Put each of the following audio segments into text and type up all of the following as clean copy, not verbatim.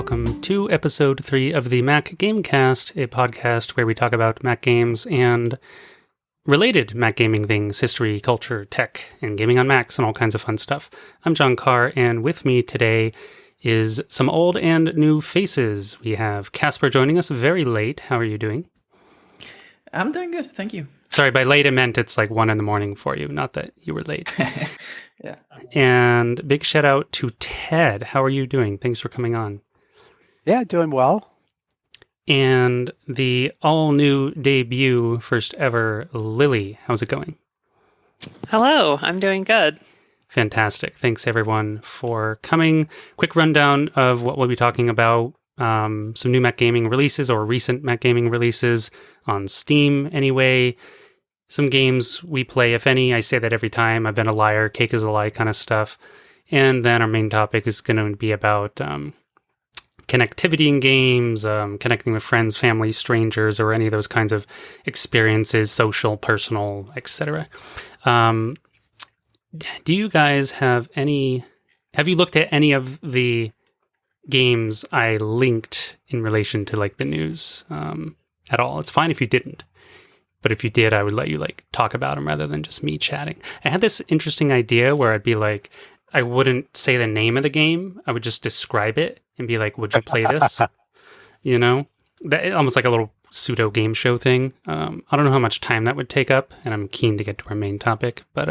welcome to episode 3 of the Mac Gamecast, a podcast where we talk about Mac games and related Mac gaming things, history, culture, tech, and gaming on Macs, and all kinds of fun stuff. I'm John Carr, and with me today is some old and new faces. We have Casper joining us very late. How are you doing? I'm doing good, thank you. Sorry, by late I meant it's like 1 a.m. for you, not that you were late. Yeah. And big shout out to Ted. How are you doing? Thanks for coming on. Yeah, doing well. And the all-new debut, first ever, Lily. How's it going? Hello, I'm doing good. Fantastic. Thanks, everyone, for coming. Quick rundown of what we'll be talking about. Some new Mac gaming releases, or recent Mac gaming releases on Steam, anyway. Some games we play, if any. I say that every time. I've been a liar, cake is a lie kind of stuff. And then our main topic is going to be about connectivity in games, connecting with friends, family, strangers, or any of those kinds of experiences, social, personal, etc. Do you guys have you looked at any of the games I linked in relation to like the news at all? It's fine if you didn't. But if you did, I would let you like talk about them rather than just me chatting. I had this interesting idea where I'd be like, I wouldn't say the name of the game. I would just describe it and be like, would you play this? You know, that almost like a little pseudo game show thing. I don't know how much time that would take up, and I'm keen to get to our main topic. But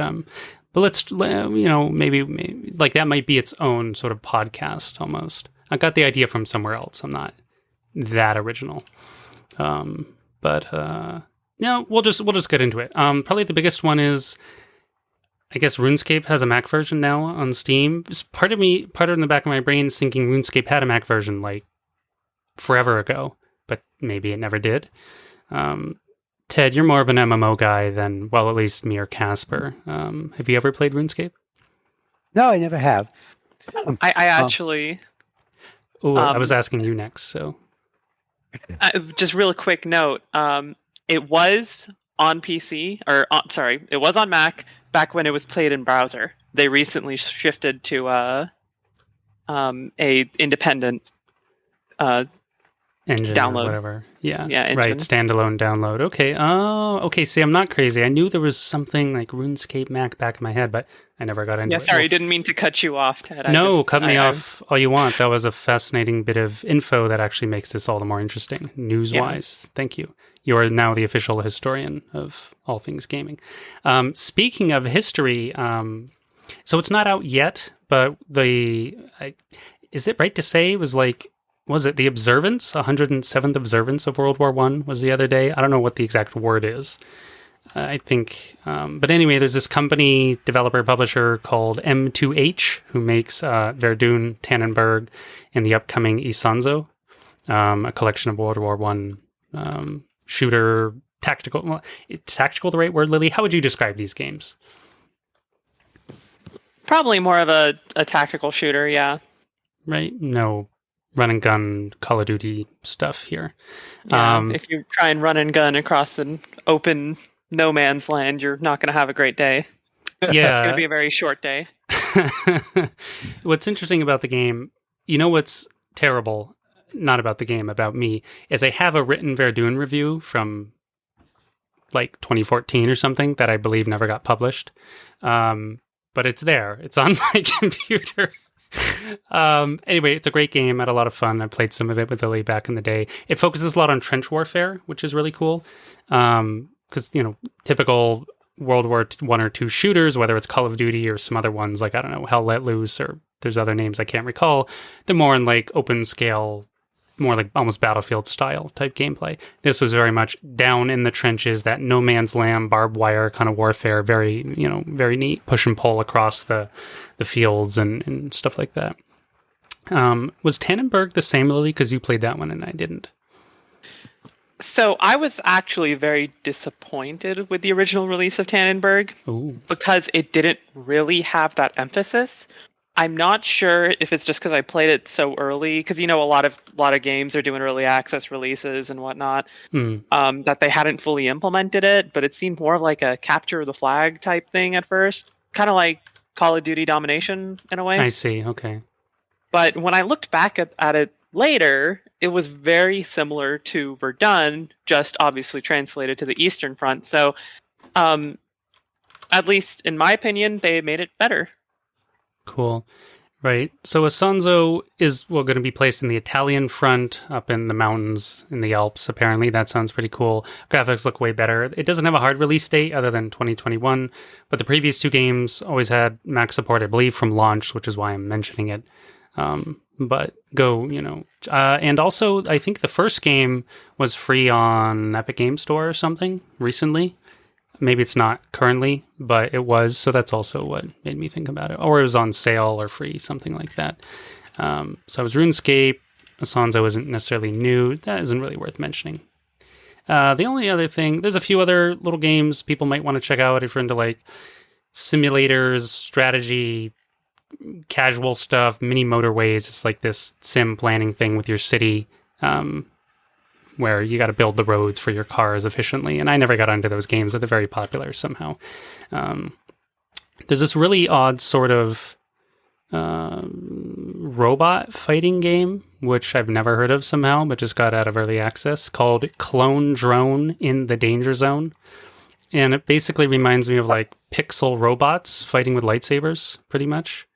let's, maybe like that might be its own sort of podcast almost. I got the idea from somewhere else. I'm not that original. No, we'll just get into it. Probably the biggest one is, I guess RuneScape has a Mac version now on Steam. Part of in the back of my brain is thinking RuneScape had a Mac version like forever ago, but maybe it never did. Ted, you're more of an MMO guy than, well, at least me or Casper. Have you ever played RuneScape? No, I never have. I actually... I was asking you next, so... just real quick note. It was on PC, it was on Mac back when it was played in browser. They recently shifted to a independent engine download. Or whatever. Yeah, engine. Right, standalone download. Okay. Oh, okay. See, I'm not crazy. I knew there was something like RuneScape Mac back in my head, but I never got into it. Yeah, sorry, didn't mean to cut you off, Ted. Cut me off all you want. That was a fascinating bit of info that actually makes this all the more interesting, news-wise. Yeah. Thank you. You are now the official historian of all things gaming. Speaking of history, so it's not out yet, but is it right to say it was like, was it the observance, 107th observance of World War I was the other day? I don't know what the exact word is. I think, but anyway, there's this company, developer, publisher called M2H who makes Verdun, Tannenberg, and the upcoming Isonzo, a collection of World War I shooter, tactical. Well, is tactical the right word, Lily? How would you describe these games? Probably more of a tactical shooter, yeah. Right? No run and gun Call of Duty stuff here. Yeah, if you try and run and gun across an open no man's land, you're not going to have a great day. Yeah. It's going to be a very short day. What's interesting about the game, you know what's terrible, not about the game, about me, is I have a written Verdun review from like 2014 or something that I believe never got published. But it's there. It's on my computer. Anyway, it's a great game. I had a lot of fun. I played some of it with Lily back in the day. It focuses a lot on trench warfare, which is really cool. Because, typical World War I or II shooters, whether it's Call of Duty or some other ones, like, I don't know, Hell Let Loose, or there's other names I can't recall. They're more in like open scale, more like almost Battlefield style type gameplay. This was very much down in the trenches, that no man's land, barbed wire kind of warfare, very, very neat, push and pull across the fields and stuff like that. Was Tannenberg the same, Lily? Because you played that one and I didn't. So I was actually very disappointed with the original release of Tannenberg. Ooh. Because it didn't really have that emphasis. I'm not sure if it's just because I played it so early, because a lot of games are doing early access releases and whatnot, that they hadn't fully implemented it, but it seemed more of like a capture the flag type thing at first, kind of like Call of Duty Domination in a way. I see. Okay. But when I looked back at it later, it was very similar to Verdun, just obviously translated to the Eastern Front. So, at least in my opinion, they made it better. Cool. Right. So Asanzo is going to be placed in the Italian front up in the mountains in the Alps, apparently. That sounds pretty cool. Graphics look way better. It doesn't have a hard release date other than 2021, but the previous two games always had Mac support, I believe, from launch, which is why I'm mentioning it. But go, and also I think the first game was free on Epic Game Store or something recently. Maybe it's not currently, but it was. So that's also what made me think about it. Or it was on sale or free, something like that. So it was RuneScape. Asanzo isn't necessarily new. That isn't really worth mentioning. The only other thing, there's a few other little games people might want to check out if you're into like simulators, strategy, casual stuff, mini motorways. It's like this sim planning thing with your city. Where you got to build the roads for your cars efficiently. And I never got into those games, but they're very popular somehow. There's this really odd sort of robot fighting game, which I've never heard of somehow, but just got out of early access, called Clone Drone in the Danger Zone. And it basically reminds me of like pixel robots fighting with lightsabers, pretty much.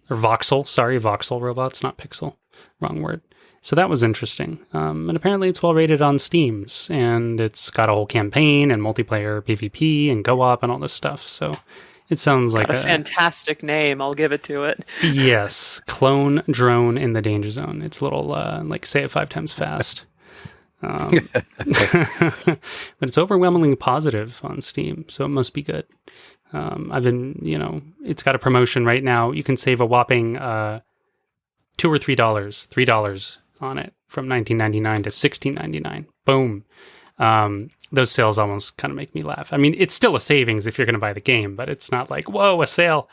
Or voxel robots, not pixel. Wrong word. So that was interesting. And apparently it's well rated on Steam's, and it's got a whole campaign and multiplayer PvP and co-op and all this stuff. So it sounds like a fantastic name. I'll give it to it. Yes. Clone Drone in the Danger Zone. It's a little, like say it 5 times fast. But it's overwhelmingly positive on Steam, so it must be good. I've been, it's got a promotion right now. You can save a whopping $2 or $3 on it from $19.99 to $16.99. Boom. Those sales almost kind of make me laugh. I mean, it's still a savings if you're going to buy the game, but it's not like, whoa, a sale.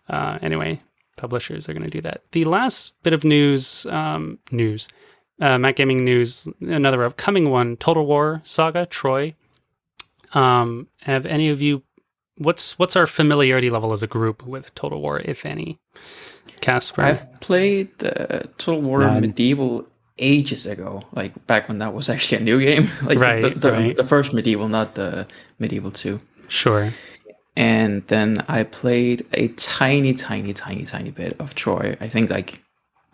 Anyway, publishers are going to do that. The last bit of news, Mac Gaming news, another upcoming one, Total War Saga, Troy. Have any of you, what's our familiarity level as a group with Total War, if any? Casper? I've played Total War Medieval ages ago, like back when that was actually a new game. Like the first Medieval, not the Medieval 2. Sure. And then I played a tiny bit of Troy. I think like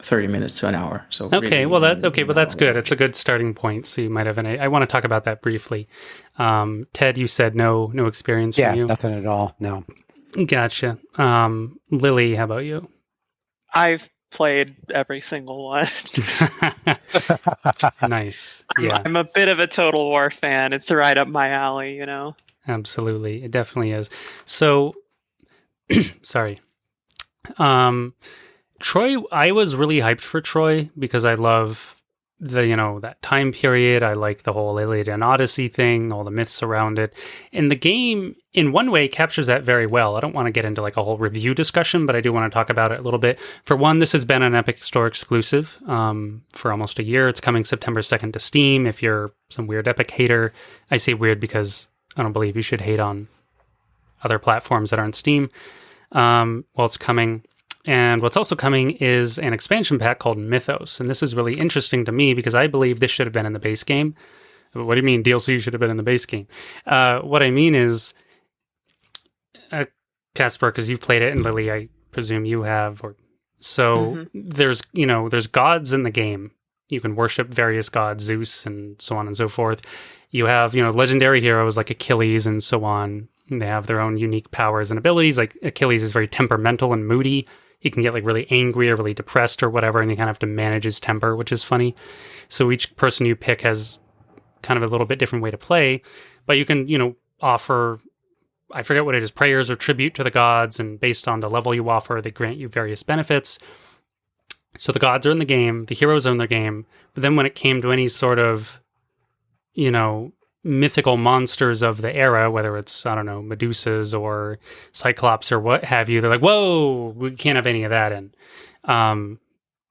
30 minutes to an hour. So okay, well that's good. It's a good starting point. So you might have I want to talk about that briefly. Ted, you said no experience from you. Yeah, nothing at all. No. Gotcha. Lily, how about you? I've played every single one. Nice. Yeah. I'm a bit of a Total War fan. It's right up my alley, Absolutely. It definitely is. So, sorry. Troy, I was really hyped for Troy because I love that time period. I like the whole Iliad Odyssey thing, all the myths around it. And the game, in one way, captures that very well. I don't want to get into like a whole review discussion, but I do want to talk about it a little bit. For one, this has been an Epic Store exclusive for almost a year. It's coming September 2nd to Steam. If you're some weird Epic hater, I say weird because I don't believe you should hate on other platforms that aren't Steam. Well, it's coming. And what's also coming is an expansion pack called Mythos. And this is really interesting to me because I believe this should have been in the base game. What do you mean DLC should have been in the base game? What I mean is, Casper, because you've played it, and Lily, I presume you have. There's gods in the game. You can worship various gods, Zeus and so on and so forth. You have, legendary heroes like Achilles and so on. And they have their own unique powers and abilities. Like Achilles is very temperamental and moody. He can get like really angry or really depressed or whatever, and you kind of have to manage his temper, which is funny. So each person you pick has kind of a little bit different way to play, but you can, offer, I forget what it is, prayers or tribute to the gods, and based on the level you offer, they grant you various benefits. So the gods are in the game, the heroes are in the game, but then when it came to any sort of, mythical monsters of the era, whether it's, I don't know, Medusas or Cyclops or what have you, they're like, whoa, we can't have any of that in,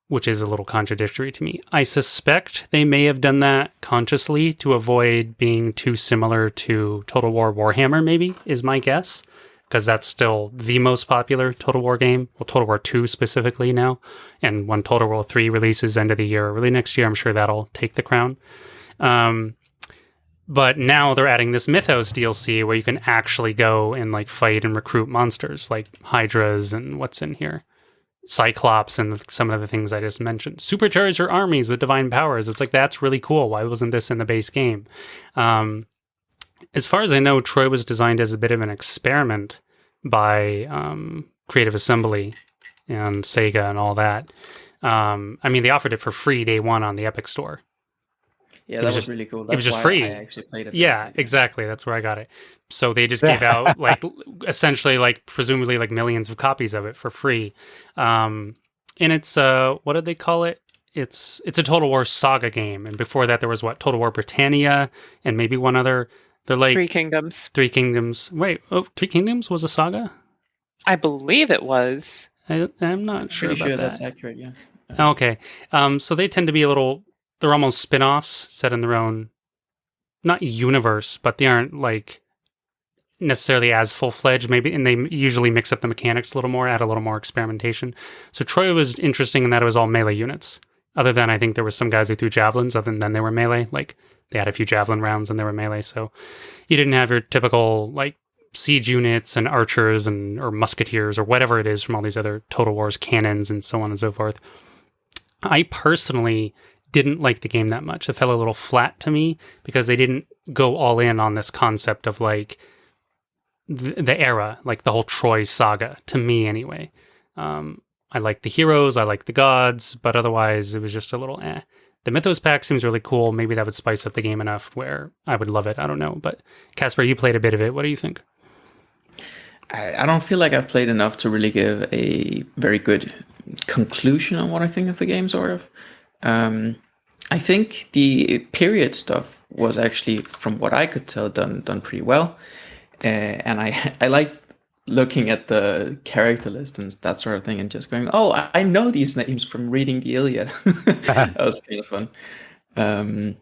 which is a little contradictory to me. I suspect they may have done that consciously to avoid being too similar to Total War Warhammer, maybe, is my guess. because that's still the most popular Total War game. Well, Total War 2 specifically now. And when Total War 3 releases end of the year or early next year, I'm sure that'll take the crown. But now they're adding this Mythos DLC where you can actually go and like fight and recruit monsters like Hydras and what's in here. Cyclops and some of the things I just mentioned. Supercharge your armies with divine powers. It's like, that's really cool. Why wasn't this in the base game? As far as I know, Troy was designed as a bit of an experiment by Creative Assembly and Sega and all that. I mean, they offered it for free day one on the Epic Store. Yeah, that was really cool. That's it was just free. I actually played it. Yeah, exactly. That's where I got it. So they just gave out like essentially like presumably like millions of copies of it for free. And it's what did they call it? It's a Total War Saga game. And before that there was Total War Britannia and maybe one other. They're like Three Kingdoms. Three Kingdoms. Wait, Three Kingdoms was a saga? I believe it was. I'm not sure about that. That's accurate, yeah. Okay. So they tend to be they're almost spin-offs set in their own, not universe, but they aren't like necessarily as full-fledged maybe, and they usually mix up the mechanics a little more, add a little more experimentation. So Troy was interesting in that it was all melee units. Other than I think there was some guys who threw javelins, other than they were melee. Like they had a few javelin rounds and they were melee. So you didn't have your typical like siege units and archers or musketeers or whatever it is from all these other Total Wars cannons and so on and so forth. I personally didn't like the game that much. It felt a little flat to me because they didn't go all in on this concept of like the era, like the whole Troy saga, to me anyway. I like the heroes, I like the gods, but otherwise it was just a little eh. The Mythos pack seems really cool. Maybe that would spice up the game enough where I would love it. I don't know. But Casper, you played a bit of it. What do you think? I don't feel like I've played enough to really give a very good conclusion on what I think of the game, sort of. I think the period stuff was actually, from what I could tell, done pretty well. And I like looking at the character list and that sort of thing and just going, oh, I know these names from reading the Iliad. That was kind of fun.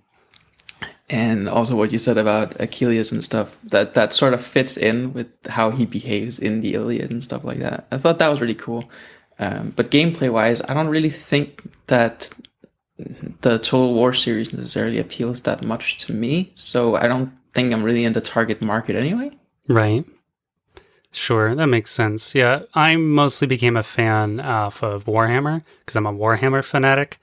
And also what you said about Achilles and stuff, that sort of fits in with how he behaves in the Iliad and stuff like that. I thought that was really cool. But gameplay-wise, I don't really think that the Total War series necessarily appeals that much to me. So I don't think I'm really in the target market anyway. Right. Sure, that makes sense. Yeah, I mostly became a fan of Warhammer because I'm a Warhammer fanatic.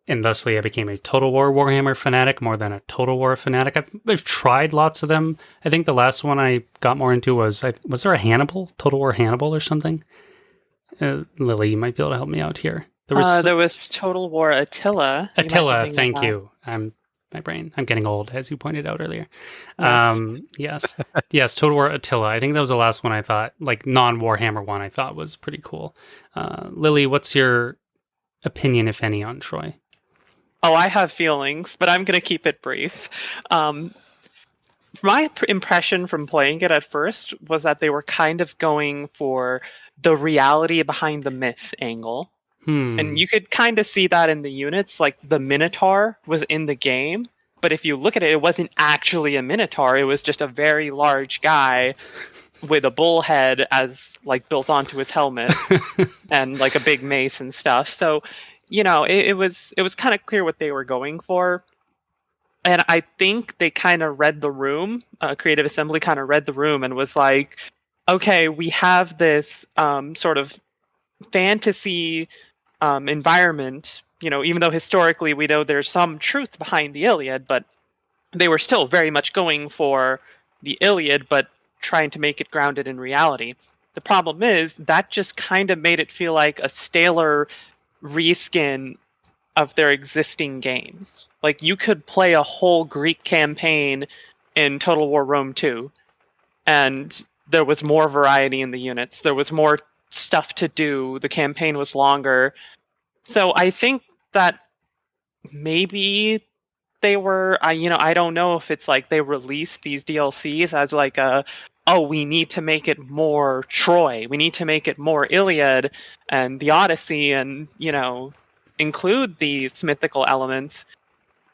And thusly, I became a Total War Warhammer fanatic more than a Total War fanatic. I've tried lots of them. I think the last one I got more into was there a Hannibal? Total War Hannibal or something? Lily, you might be able to help me out here. There was Total War Attila. Attila, thank you. My brain. I'm getting old, as you pointed out earlier. Yes. Yes, Total War Attila. I think that was the last one I thought, like non-Warhammer one, I thought was pretty cool. Lily, what's your opinion, if any, on Troy? Oh, I have feelings, but I'm going to keep it brief. My impression from playing it at first was that they were kind of going for the reality behind the myth angle. And you could kind of see that in the units, like the Minotaur was in the game, but if you look at it, it wasn't actually a Minotaur. It was just a very large guy with a bull head as like built onto his helmet and like a big mace and stuff. So, you know, it was kind of clear what they were going for. And I think they kind of read the room. Creative Assembly kind of read the room and was like, okay, we have this sort of fantasy environment, you know, even though historically we know there's some truth behind the Iliad, but they were still very much going for the Iliad, but trying to make it grounded in reality. The problem is that just kind of made it feel like a staler reskin of their existing games. Like you could play a whole Greek campaign in Total War Rome 2, and there was more variety in the units. There was more stuff to do. The campaign was longer. So I think that maybe they were, I don't know if it's like they released these DLCs as like we need to make it more Troy. We need to make it more Iliad and the Odyssey and, include these mythical elements.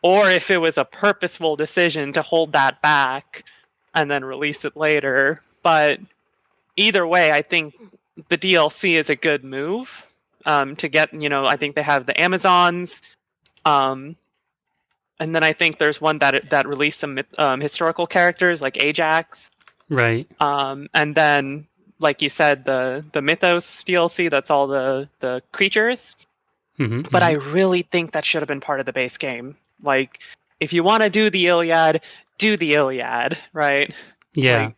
Or if it was a purposeful decision to hold that back and then release it later. But either way, I think the DLC is a good move to get. I think they have the Amazons, and then I think there's one that released some historical characters like Ajax, Right. and then like you said, the Mythos DLC. That's all the creatures. Mm-hmm, But I really think that should have been part of the base game. Like, if you want to do the Iliad, do the Iliad, right? Yeah. Like,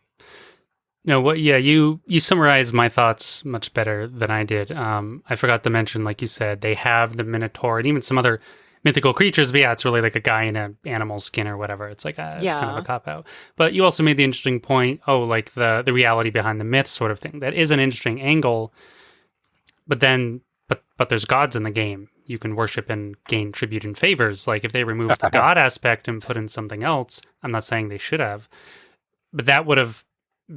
No, what? Yeah, you summarized my thoughts much better than I did. I forgot to mention, like you said, they have the Minotaur and even some other mythical creatures. But yeah, it's really like a guy in an animal skin or whatever. It's like it's kind of a cop out. But you also made the interesting point. Oh, like the reality behind the myth sort of thing. That is an interesting angle. But then, but there's gods in the game. You can worship and gain tribute and favors. Like if they remove the god aspect and put in something else, I'm not saying they should have, but that would have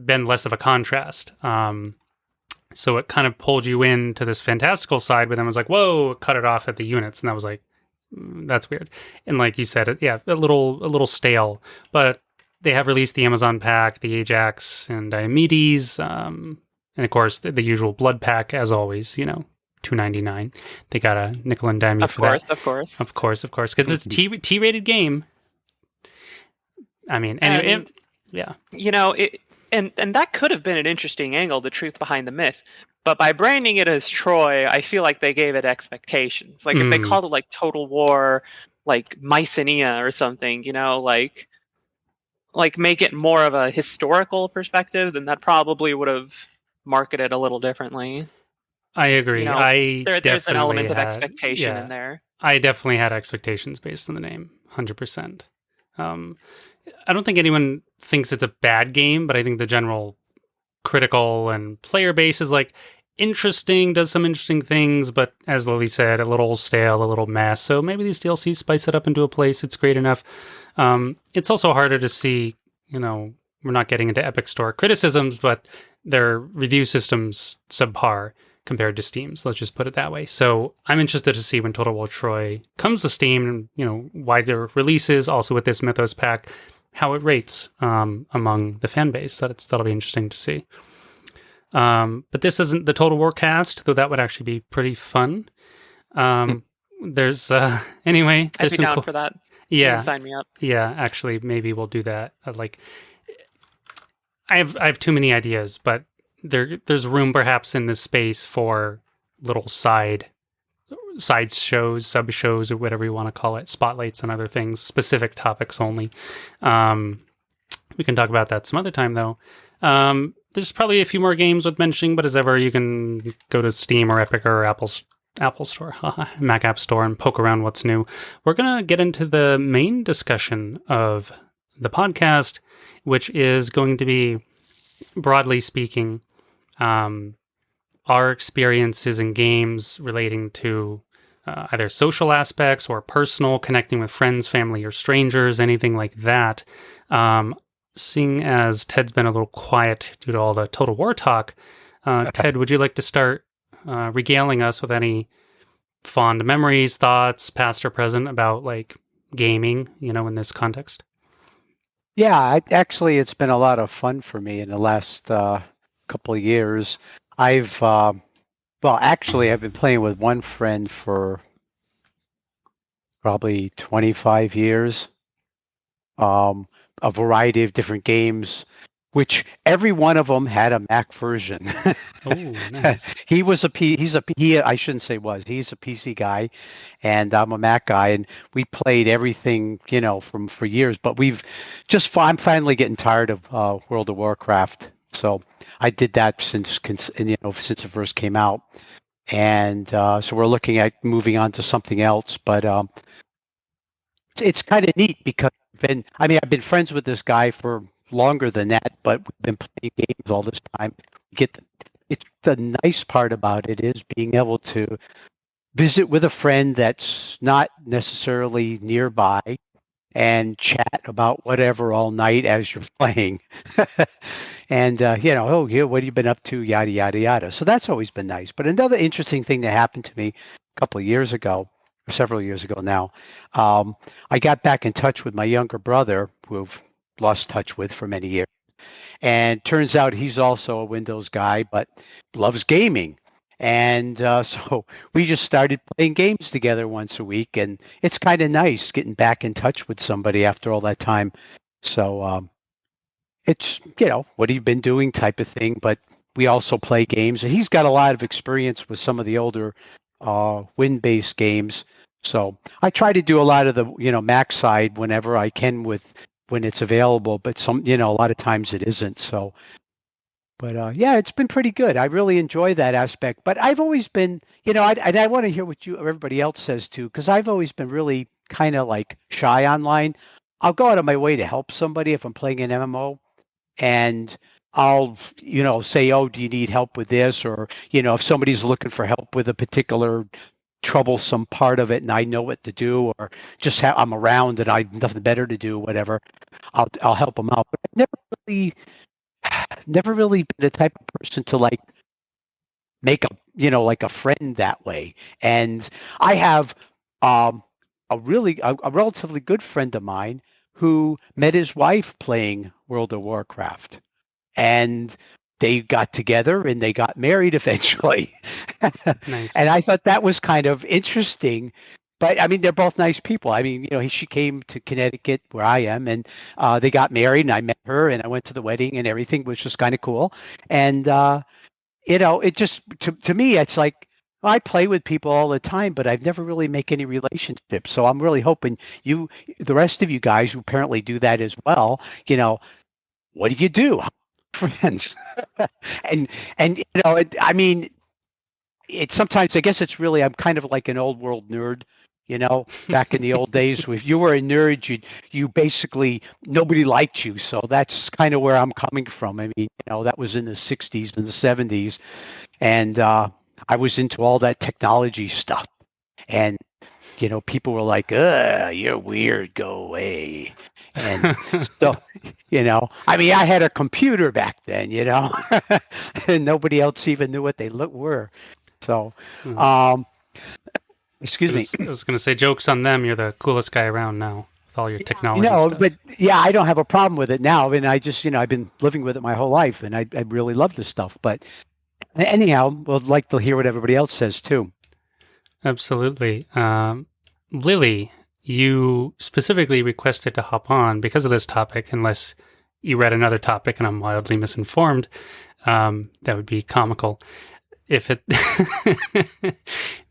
been less of a contrast. So it kind of pulled you into this fantastical side, but then was like, whoa, cut it off at the units. And that was like, that's weird. And like you said, yeah, a little stale, but they have released the Amazon pack, the Ajax and Diomedes, and of course the usual blood pack as always, $2.99. They got a nickel and dime for that. Of course. Because it's a T-rated game. I mean, anyway, yeah. And that could have been an interesting angle, the truth behind the myth. But by branding it as Troy, I feel like they gave it expectations. Like if they called it like Total War, like Mycenae or something, like make it more of a historical perspective, then that probably would have marketed a little differently. I agree. There's an element of expectation in there. I definitely had expectations based on the name, 100%. I don't think anyone thinks it's a bad game, but I think the general critical and player base is like interesting, does some interesting things, but as Lily said, a little stale, a little mess. So maybe these DLCs spice it up into a place. It's great enough. It's also harder to see, we're not getting into Epic Store criticisms, but their review system's subpar compared to Steam's. Let's just put it that way. So I'm interested to see when Total War Troy comes to Steam, wider releases, also with this Mythos pack, how it rates among the fan base. That'll be interesting to see. But this isn't the Total War cast, though that would actually be pretty fun. There's anyway. I'd be down for that. Yeah, sign me up. Yeah, actually, maybe we'll do that. I have too many ideas, but there's room perhaps in this space for little side shows, sub shows, or whatever you want to call it, spotlights and other things, specific topics only. We can talk about that some other time, though. There's probably a few more games worth mentioning, but as ever, you can go to Steam or Epic or Apple Store, Mac App Store, and poke around what's new. We're going to get into the main discussion of the podcast, which is going to be, broadly speaking, our experiences in games relating to either social aspects or personal, connecting with friends, family, or strangers, anything like that. Seeing as Ted's been a little quiet due to all the Total War talk, Ted, would you like to start regaling us with any fond memories, thoughts, past or present, about gaming, in this context? Yeah, it's been a lot of fun for me in the last couple of years. I've been playing with one friend for probably 25 years. A variety of different games, which every one of them had a Mac version. Oh, nice. He's a PC guy, and I'm a Mac guy, and we played everything, for years. But I'm finally getting tired of World of Warcraft. So I did that since it first came out, and so we're looking at moving on to something else. But it's kind of neat because I've been friends with this guy for longer than that, but we've been playing games all this time. It's the nice part about it is being able to visit with a friend that's not necessarily nearby and chat about whatever all night as you're playing. And, what have you been up to? Yada, yada, yada. So that's always been nice. But another interesting thing that happened to me a couple of years ago, or several years ago now, I got back in touch with my younger brother, who I've lost touch with for many years. And turns out he's also a Windows guy, but loves gaming. And so we just started playing games together once a week, and it's kind of nice getting back in touch with somebody after all that time. So it's, what have you been doing type of thing, but we also play games. And he's got a lot of experience with some of the older Win-based games. So I try to do a lot of the, Mac side whenever I can when it's available, but a lot of times it isn't. So, but yeah, it's been pretty good. I really enjoy that aspect. But I've always been, I want to hear what everybody else says too, because I've always been really kind of like shy online. I'll go out of my way to help somebody if I'm playing an MMO, and I'll, say, oh, do you need help with this? Or, if somebody's looking for help with a particular troublesome part of it and I know what to do, or just I'm around and I have nothing better to do, whatever, I'll help them out. But I've never really been the type of person to like make like a friend that way. And I have a relatively good friend of mine who met his wife playing World of Warcraft, and they got together and they got married eventually. Nice. And I thought that was kind of interesting. But I mean, they're both nice people. I mean, she came to Connecticut where I am, and they got married, and I met her, and I went to the wedding, and everything was just kind of cool. And it just to me, it's like, I play with people all the time, but I've never really make any relationships. So I'm really hoping the rest of you guys who apparently do that as well, what do you do? Friends. and I mean, it's sometimes, I guess it's really, I'm kind of like an old world nerd. Back in the old days, if you were a nerd, you basically, nobody liked you. So that's kind of where I'm coming from. I mean, that was in the 60s and the 70s. And I was into all that technology stuff. And, people were like, you're weird, go away. And so, I mean, I had a computer back then, and nobody else even knew what they were. So, excuse me. I was going to say, jokes on them. You're the coolest guy around now with all your technology stuff. But yeah, I don't have a problem with it now. I mean, I just, I've been living with it my whole life, and I really love this stuff. But anyhow, we'd like to hear what everybody else says too. Absolutely. Lily, you specifically requested to hop on because of this topic, unless you read another topic and I'm wildly misinformed. That would be comical. If it,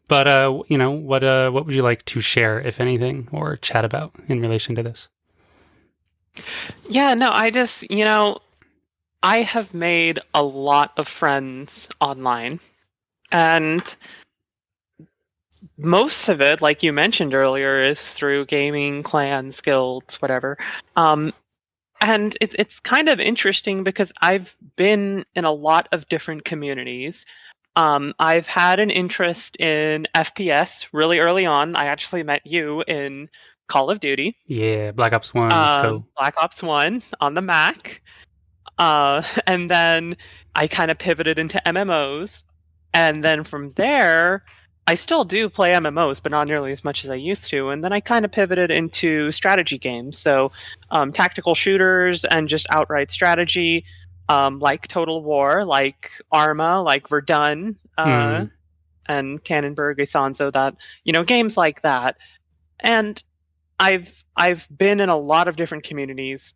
but what would you like to share, if anything, or chat about in relation to this? Yeah, no, I just, I have made a lot of friends online, and most of it, like you mentioned earlier, is through gaming, clans, guilds, whatever. And it's kind of interesting because I've been in a lot of different communities. I've had an interest in FPS really early on. I actually met you in Call of Duty. Yeah, Black Ops 1, let's go. Black Ops 1 on the Mac. And then I kind of pivoted into MMOs. And then from there, I still do play MMOs, but not nearly as much as I used to. And then I kind of pivoted into strategy games. So tactical shooters and just outright strategy. Like Total War, like Arma, like Verdun, and Cannonburg, Isanzo, that, games like that. And I've been in a lot of different communities,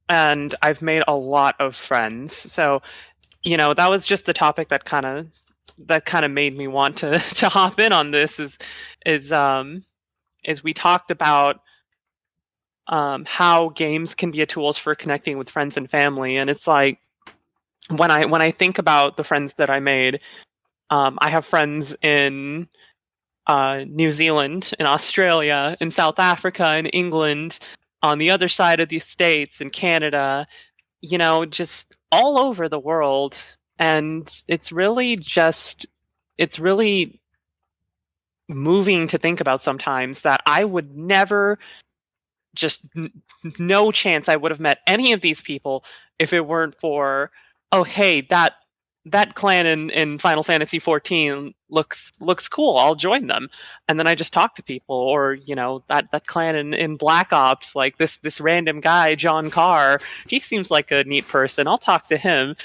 and I've made a lot of friends. So, that was just the topic that kind of made me want to hop in on this. Is we talked about how games can be a tools for connecting with friends and family, and it's like when I think about the friends that I made, I have friends in New Zealand, in Australia, in South Africa, in England, on the other side of the States, in Canada, just all over the world, and it's really moving to think about sometimes that I would never. Just no chance I would have met any of these people if it weren't for, oh, hey, that that clan in Final Fantasy 14 looks cool. I'll join them. And then I just talk to people, or that clan in Black Ops, like this random guy, John Carr, he seems like a neat person. I'll talk to him.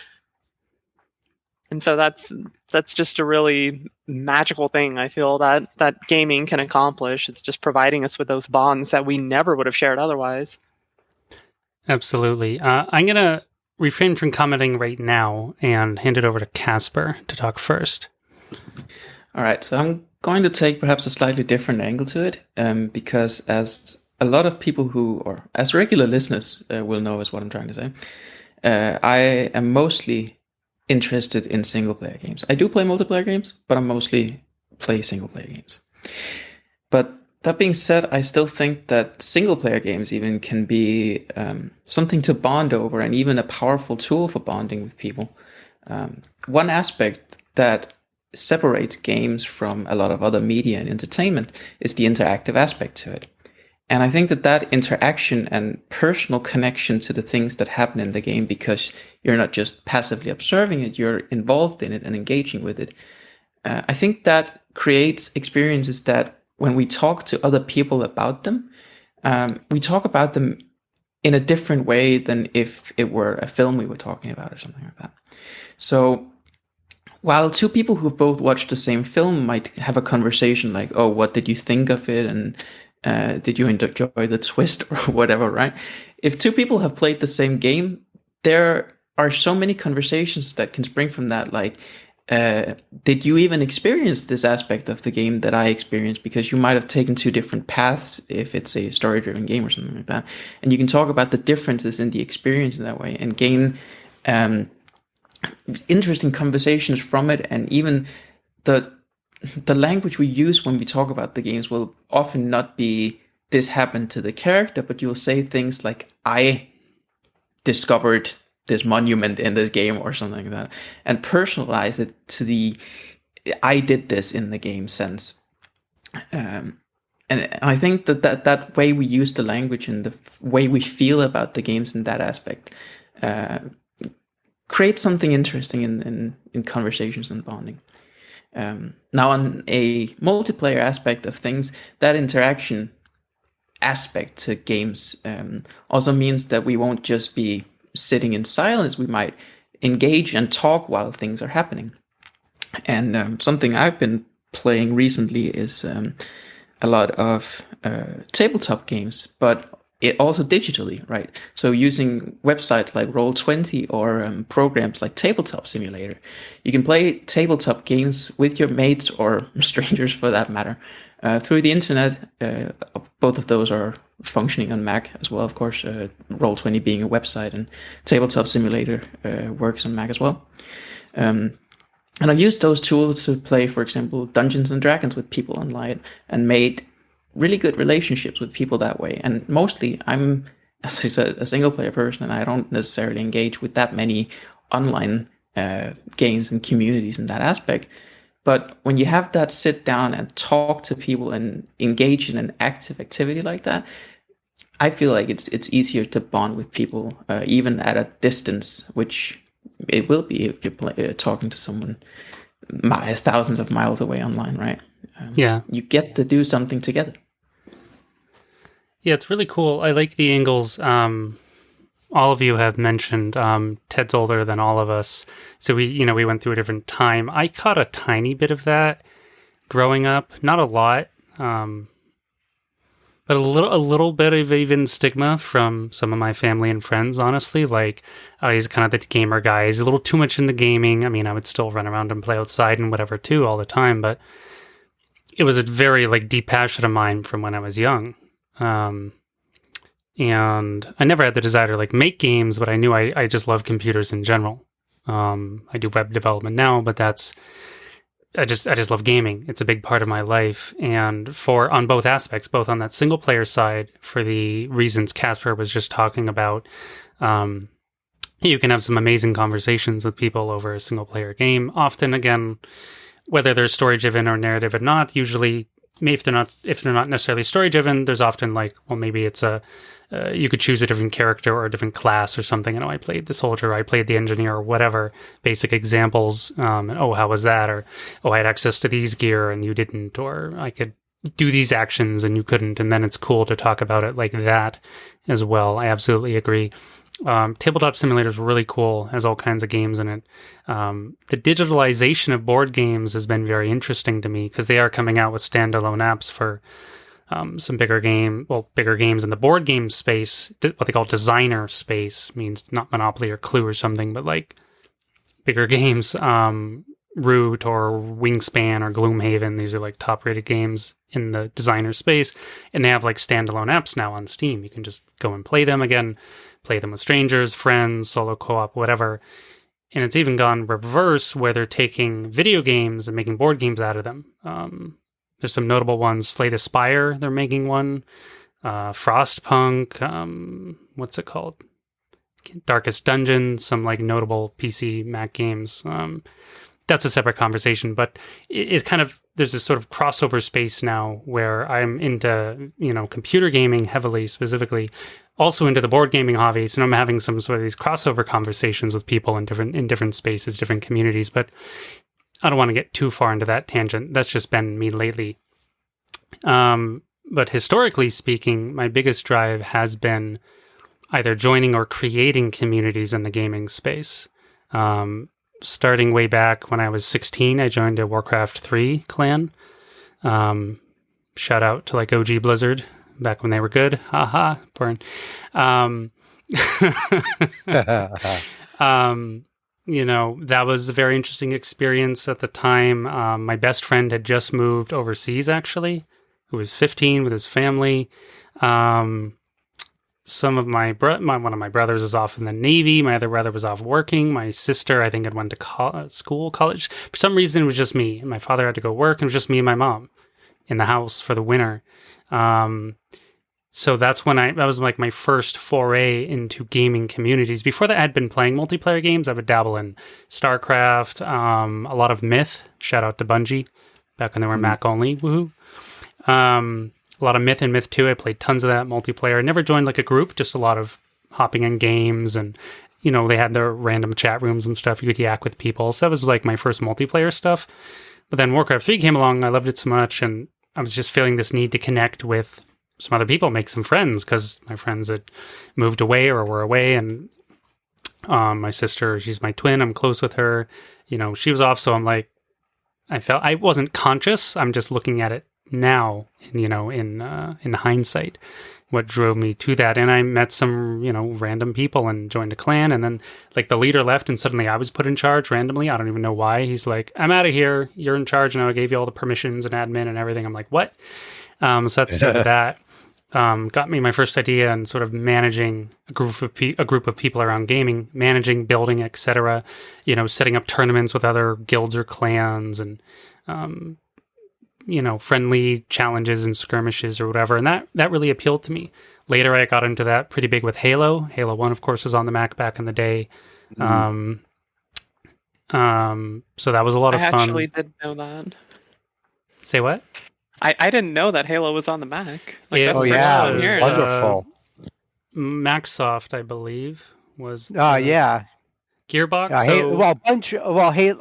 And so that's just a really magical thing I feel that gaming can accomplish. It's just providing us with those bonds that we never would have shared otherwise. Absolutely. I'm going to refrain from commenting right now and hand it over to Casper to talk first. All right, so I'm going to take perhaps a slightly different angle to it, because as a lot of people or as regular listeners will know is what I'm trying to say, I am mostly interested in single-player games. I do play multiplayer games, but I mostly play single-player games. But that being said, I still think that single-player games even can be something to bond over, and even a powerful tool for bonding with people. One aspect that separates games from a lot of other media and entertainment is the interactive aspect to it. And I think that interaction and personal connection to the things that happen in the game, because you're not just passively observing it, you're involved in it and engaging with it. I think that creates experiences that when we talk to other people about them, we talk about them in a different way than if it were a film we were talking about or something like that. So while two people who both watched the same film might have a conversation like, oh, what did you think of it? And did you enjoy the twist or whatever, right? If two people have played the same game, there are so many conversations that can spring from that, like, did you even experience this aspect of the game that I experienced? Because you might have taken two different paths if it's a story-driven game or something like that. And you can talk about the differences in the experience in that way and gain interesting conversations from it. And even the language we use when we talk about the games will often not be this happened to the character, but you'll say things like, I discovered this monument in this game or something like that, and personalize it to the I did this in the game sense. And I think that way we use the language and the way we feel about the games in that aspect creates something interesting in conversations and bonding. Now, on a multiplayer aspect of things, that interaction aspect to games also means that we won't just be sitting in silence. We might engage and talk while things are happening. And something I've been playing recently is a lot of tabletop games, but it also digitally, right? So using websites like Roll20 or programs like Tabletop Simulator, you can play tabletop games with your mates or strangers for that matter through the internet. Both of those are functioning on Mac as well, of course, Roll20 being a website, and Tabletop Simulator works on Mac as well. And I've used those tools to play, for example, Dungeons and Dragons with people online and made really good relationships with people that way. And mostly I'm, as I said, a single player person, and I don't necessarily engage with that many online games and communities in that aspect. But when you have that sit down and talk to people and engage in an active activity like that, I feel like it's easier to bond with people, even at a distance, which it will be if you're talking to someone thousands of miles away online, right? Yeah. You get to do something together. Yeah, it's really cool. I like the angles. All of you have mentioned Ted's older than all of us, so we went through a different time. I caught a tiny bit of that growing up, not a lot, but a little bit of even stigma from some of my family and friends. Honestly, like, he's kind of the gamer guy. He's a little too much into gaming. I mean, I would still run around and play outside and whatever too all the time, but it was a very deep passion of mine from when I was young. And I never had the desire to make games, but I knew I just love computers in general. I do web development now, but I just love gaming. It's a big part of my life. And on both aspects, both on that single player side, for the reasons Casper was just talking about, you can have some amazing conversations with people over a single player game. Often, again, whether they're story driven or narrative or not, usually maybe if they're not necessarily story driven, there's often like, well, maybe it's you could choose a different character or a different class or something. I played the soldier, I played the engineer, or whatever, basic examples. And, how was that? Or, I had access to these gear and you didn't, or I could do these actions and you couldn't. And then it's cool to talk about it like that as well. I absolutely agree. Tabletop Simulator is really cool, has all kinds of games in it. The digitalization of board games has been very interesting to me because they are coming out with standalone apps for some bigger games in the board game space. What they call designer space means not Monopoly or Clue or something, but like bigger games. Root or Wingspan or Gloomhaven, these are like top rated games in the designer space, and they have like standalone apps now on Steam. You can just go and play them again, play them with strangers, friends, solo co-op, whatever. And it's even gone reverse where they're taking video games and making board games out of them. There's some notable ones. Slay the Spire, they're making one. Frostpunk, what's it called? Darkest Dungeon, some like notable PC Mac games. That's a separate conversation, but it's kind of, there's this sort of crossover space now where I'm into, computer gaming heavily, specifically, also into the board gaming hobby. So I'm having some sort of these crossover conversations with people in different spaces, different communities, but I don't want to get too far into that tangent. That's just been me lately. But historically speaking, my biggest drive has been either joining or creating communities in the gaming space. Starting way back when I was 16, I joined a Warcraft 3 clan. Shout out to like OG Blizzard back when they were good. Haha, burn. That was a very interesting experience at the time. My best friend had just moved overseas, actually, who was 15 with his family. One of my brothers was off in the Navy. My other brother was off working. My sister, I think, had went to college. For some reason, it was just me. And my father had to go work, and it was just me and my mom in the house for the winter. So that was like my first foray into gaming communities. Before that, I had been playing multiplayer games. I would dabble in StarCraft, a lot of Myth. Shout out to Bungie, back when they were Mac only. Woohoo! A lot of Myth and Myth 2. I played tons of that multiplayer. I never joined like a group, just a lot of hopping in games, and they had their random chat rooms and stuff. You could yak with people. So that was like my first multiplayer stuff. But then Warcraft 3 came along. I loved it so much, and I was just feeling this need to connect with some other people, make some friends, because my friends had moved away or were away. And my sister, she's my twin. I'm close with her. She was off, so I'm like, I wasn't conscious. I'm just looking at it now, in hindsight, what drove me to that. And I met some, random people and joined a clan. And then like the leader left and suddenly I was put in charge randomly. I don't even know why. He's like, I'm out of here. You're in charge now. I gave you all the permissions and admin and everything. I'm like, what? So that started that. Got me my first idea and sort of managing a group of people around gaming, managing, building, etc. Setting up tournaments with other guilds or clans and, friendly challenges and skirmishes or whatever. And that really appealed to me. Later, I got into that pretty big with Halo. Halo 1, of course, was on the Mac back in the day. So that was a lot of fun. I actually didn't know that. Say what? I didn't know that Halo was on the Mac. It was wonderful. Macsoft, I believe, was. Yeah. Gearbox.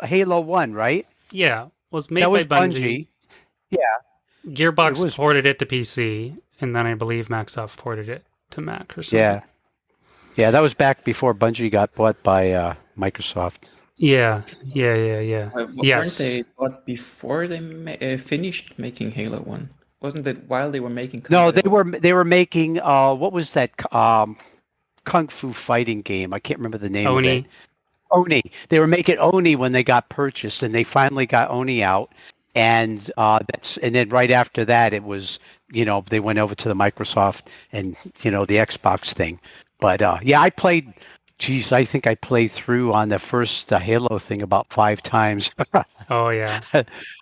Halo 1, right? Yeah, was made by Bungie. Yeah. Gearbox ported it to PC, and then I believe Macsoft ported it to Mac or something. Yeah, that was back before Bungie got bought by Microsoft. Yeah. Yes. Yes. Weren't they bought before they finished making Halo 1? Wasn't it while they were making? No, they were making what was that kung fu fighting game? I can't remember the name of it. Oni. They were making Oni when they got purchased, and they finally got Oni out. And then right after that, it was, they went over to the Microsoft and, the Xbox thing. But I played Geez, I think I played through on the first Halo thing about 5 times. Oh yeah.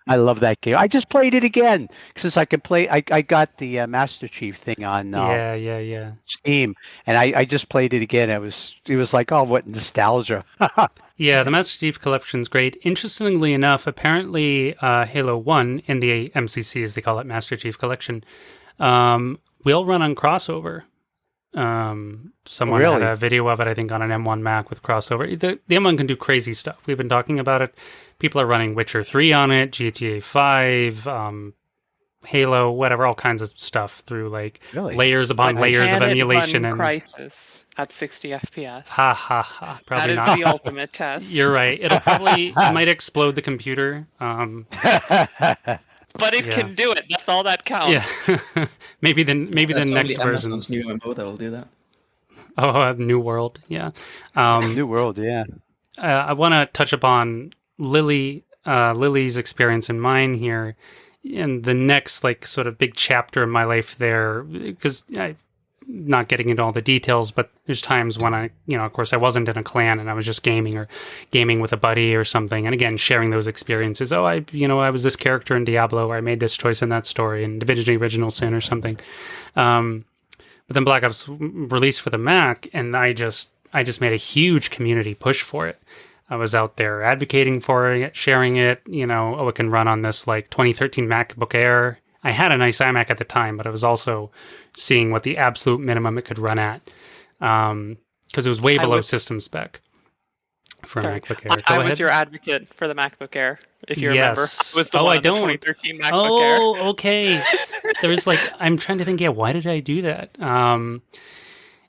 I love that game. I just played it again since I can play. I got the Master Chief thing on Yeah. Steam, and I just played it again. It was like, oh, what nostalgia. Yeah, the Master Chief Collection's great. Interestingly enough, apparently Halo 1 in the MCC, as they call it, Master Chief Collection, will run on crossover. Someone had a video of it, I think, on an M1 Mac with crossover. The M1 can do crazy stuff. We've been talking about it. People are running Witcher 3 on it, GTA 5, Halo, whatever, all kinds of stuff through layers upon layers of emulation and Crysis at 60 FPS. Ha ha ha! Probably that is not the ultimate test. You're right. It'll probably might explode the computer. But it can do it. That's all that counts. Yeah. maybe the next version. Amazon's new MMO that will do that. Oh, New World. Yeah. New World. Yeah. I want to touch upon Lily's experience and mine here, and the next sort of big chapter in my life there, because I'm not getting into all the details, but there's times when of course I wasn't in a clan and I was just gaming with a buddy or something. And again, sharing those experiences. Oh, I was this character in Diablo, or I made this choice in that story in Divinity Original Sin or something. But then Black Ops released for the Mac, and I just made a huge community push for it. I was out there advocating for it, sharing it, it can run on this 2013 MacBook Air. I had a nice iMac at the time, but I was also seeing what the absolute minimum it could run at, because it was way below system spec for a MacBook Air. I was your advocate for the MacBook Air, if you remember. I was the one I don't. 2013 MacBook Air. Oh, okay. There was I'm trying to think, why did I do that?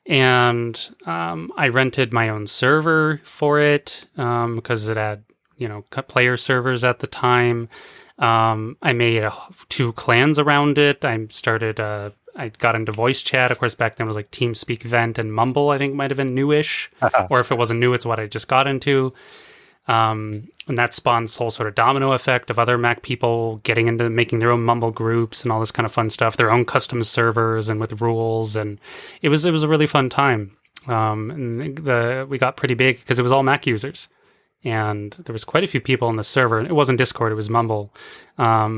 And I rented my own server for it because it had, player servers at the time. I made 2 clans around it. I got into voice chat. Of course, back then it was TeamSpeak, Vent, and Mumble, I think might have been newish. Or if it wasn't new, it's what I just got into. And that spawned this whole sort of domino effect of other Mac people getting into making their own Mumble groups and all this kind of fun stuff, their own custom servers and with rules. And it was a really fun time. And we got pretty big because it was all Mac users. And there was quite a few people on the server. It wasn't Discord, it was Mumble. I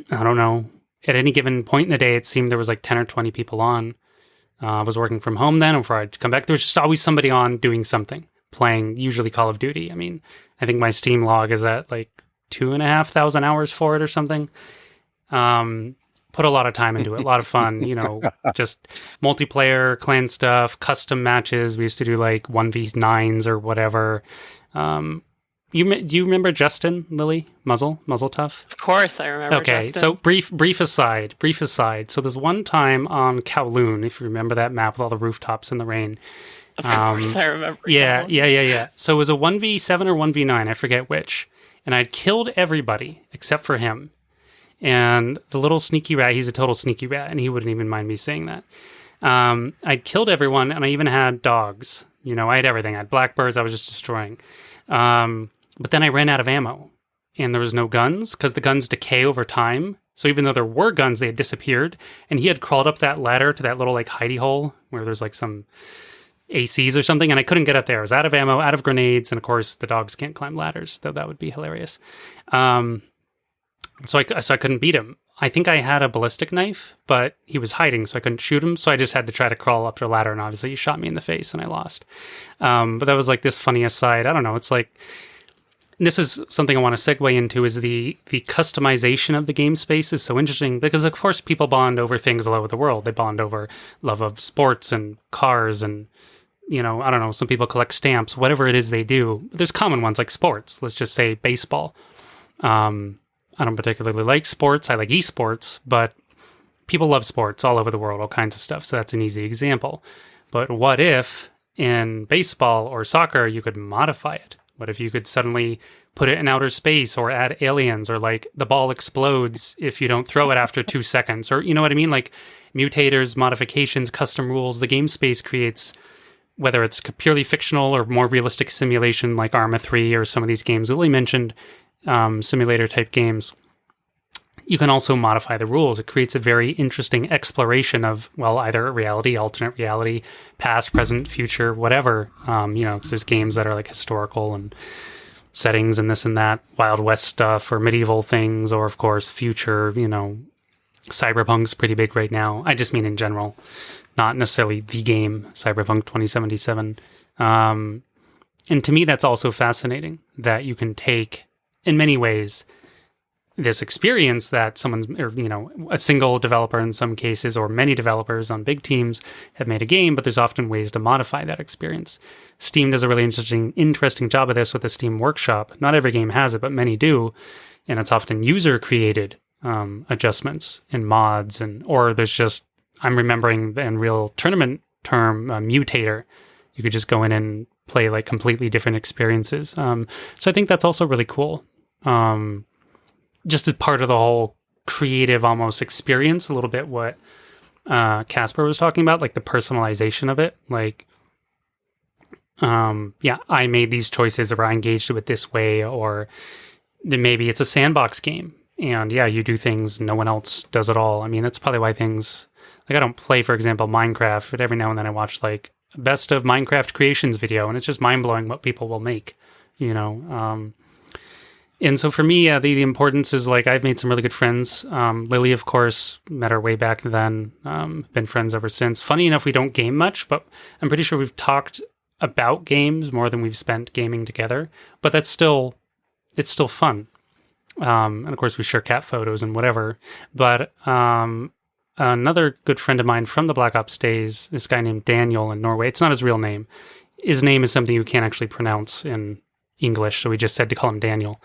don't know. At any given point in the day, it seemed there was 10 or 20 people on. I was working from home then, and before I'd come back, there was just always somebody on doing something, playing usually Call of Duty. I mean, I think my Steam log is at 2,500 hours for it or something. Put a lot of time into it, a lot of fun, just multiplayer, clan stuff, custom matches. We used to do 1v9s or whatever. Do you remember Justin, Lily? Muzzle Tough? Of course, I remember Okay, Justin. so brief aside. So there's one time on Kowloon, if you remember that map with all the rooftops in the rain. Of course, I remember. Yeah. So it was a 1v7 or 1v9, I forget which. And I'd killed everybody except for him. And the little sneaky rat, he's a total sneaky rat, and he wouldn't even mind me saying that. I'd killed everyone, and I even had dogs. I had everything. I had blackbirds I was just destroying. But then I ran out of ammo, and there was no guns, because the guns decay over time. So even though there were guns, they had disappeared. And he had crawled up that ladder to that little hidey hole where there's some ACs or something, and I couldn't get up there. I was out of ammo, out of grenades, and of course the dogs can't climb ladders, though that would be hilarious. So I couldn't beat him. I think I had a ballistic knife, but he was hiding, so I couldn't shoot him. So I just had to try to crawl up the ladder, and obviously he shot me in the face, and I lost. But that was this funny aside. I don't know. It's this is something I want to segue into, is the customization of the game space is so interesting because, of course, people bond over things all over the world. They bond over love of sports and cars and, I don't know, some people collect stamps, whatever it is they do. There's common ones like sports. Let's just say baseball. I don't particularly like sports. I like esports, but people love sports all over the world, all kinds of stuff. So that's an easy example. But what if in baseball or soccer, you could modify it? What if you could suddenly put it in outer space or add aliens, or the ball explodes if you don't throw it after 2 seconds, or you know what I mean? Mutators, modifications, custom rules, the game space creates, whether it's purely fictional or more realistic simulation like Arma 3 or some of these games Lily mentioned, simulator type games. you can also modify the rules. It creates a very interesting exploration of, well, either reality, alternate reality, past, present, future, whatever. 'Cause there's games that are like historical and settings and this and that, Wild West stuff or medieval things, or of course, future, Cyberpunk's pretty big right now. I just mean in general, not necessarily the game, Cyberpunk 2077. And to me, that's also fascinating that you can take, in many ways, this experience that a single developer in some cases, or many developers on big teams have made a game, but there's often ways to modify that experience. Steam does a really interesting job of this with the Steam Workshop. Not every game has it, but many do. And it's often user-created adjustments and mods, or there's just, I'm remembering the Unreal Tournament term, Mutator. You could just go in and play like completely different experiences. So I think that's also really cool. Just as part of the whole creative almost experience, a little bit what Casper was talking about, like the personalization of it. Like, I made these choices, or I engaged with this way, or then maybe it's a sandbox game. And you do things no one else does at all. I mean, that's probably why things, like I don't play, for example, Minecraft, but every now and then I watch like best of Minecraft creations video, and it's just mind-blowing what people will make, And so for me, the importance is like I've made some really good friends. Lily, of course, met her way back then. Been friends ever since. Funny enough, we don't game much, but I'm pretty sure we've talked about games more than we've spent gaming together. But it's still fun. And of course, we share cat photos and whatever. But another good friend of mine from the Black Ops days, this guy named Daniel in Norway. It's not his real name. His name is something you can't actually pronounce in English, so we just said to call him Daniel.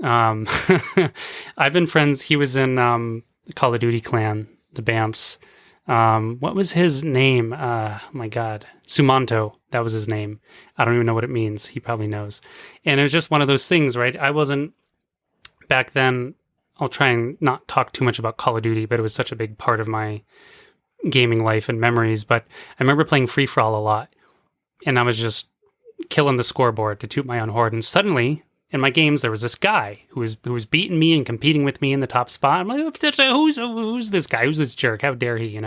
I've been friends. He was in Call of Duty clan, the Bamfs. What was his name? My God, Sumanto. That was his name. I don't even know what it means. He probably knows. And it was just one of those things, right? I wasn't back then. I'll try and not talk too much about Call of Duty, but it was such a big part of my gaming life and memories. But I remember playing Free For All a lot, and I was just killing the scoreboard to toot my own horn. And suddenly, in my games, there was this guy who was beating me and competing with me in the top spot. I'm like, who's this guy? Who's this jerk? How dare he?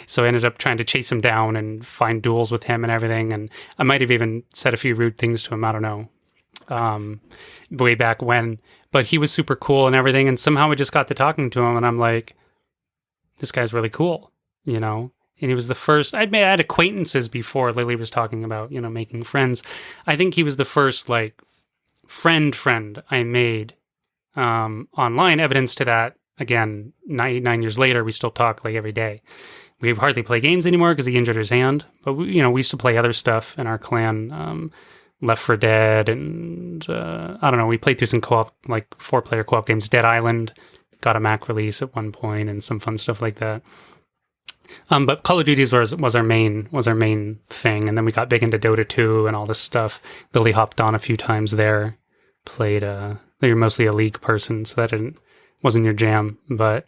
So I ended up trying to chase him down and find duels with him and everything. And I might have even said a few rude things to him. I don't know, way back when. But he was super cool and everything. And somehow I just got to talking to him, and I'm like, this guy's really cool, And he was the first. I had acquaintances before. Lily was talking about, making friends. I think he was the first like friend I made online. Evidence to that, again, 9 years later, we still talk like every day. We hardly play games anymore because he injured his hand. But we used to play other stuff in our clan, Left 4 Dead, and I don't know. We played through some co-op, like 4-player co-op games. Dead Island got a Mac release at one point, and some fun stuff like that. But Call of Duty was our main thing, and then we got big into Dota 2 and all this stuff. Lily hopped on a few times there, played. You're mostly a League person, so that wasn't your jam. But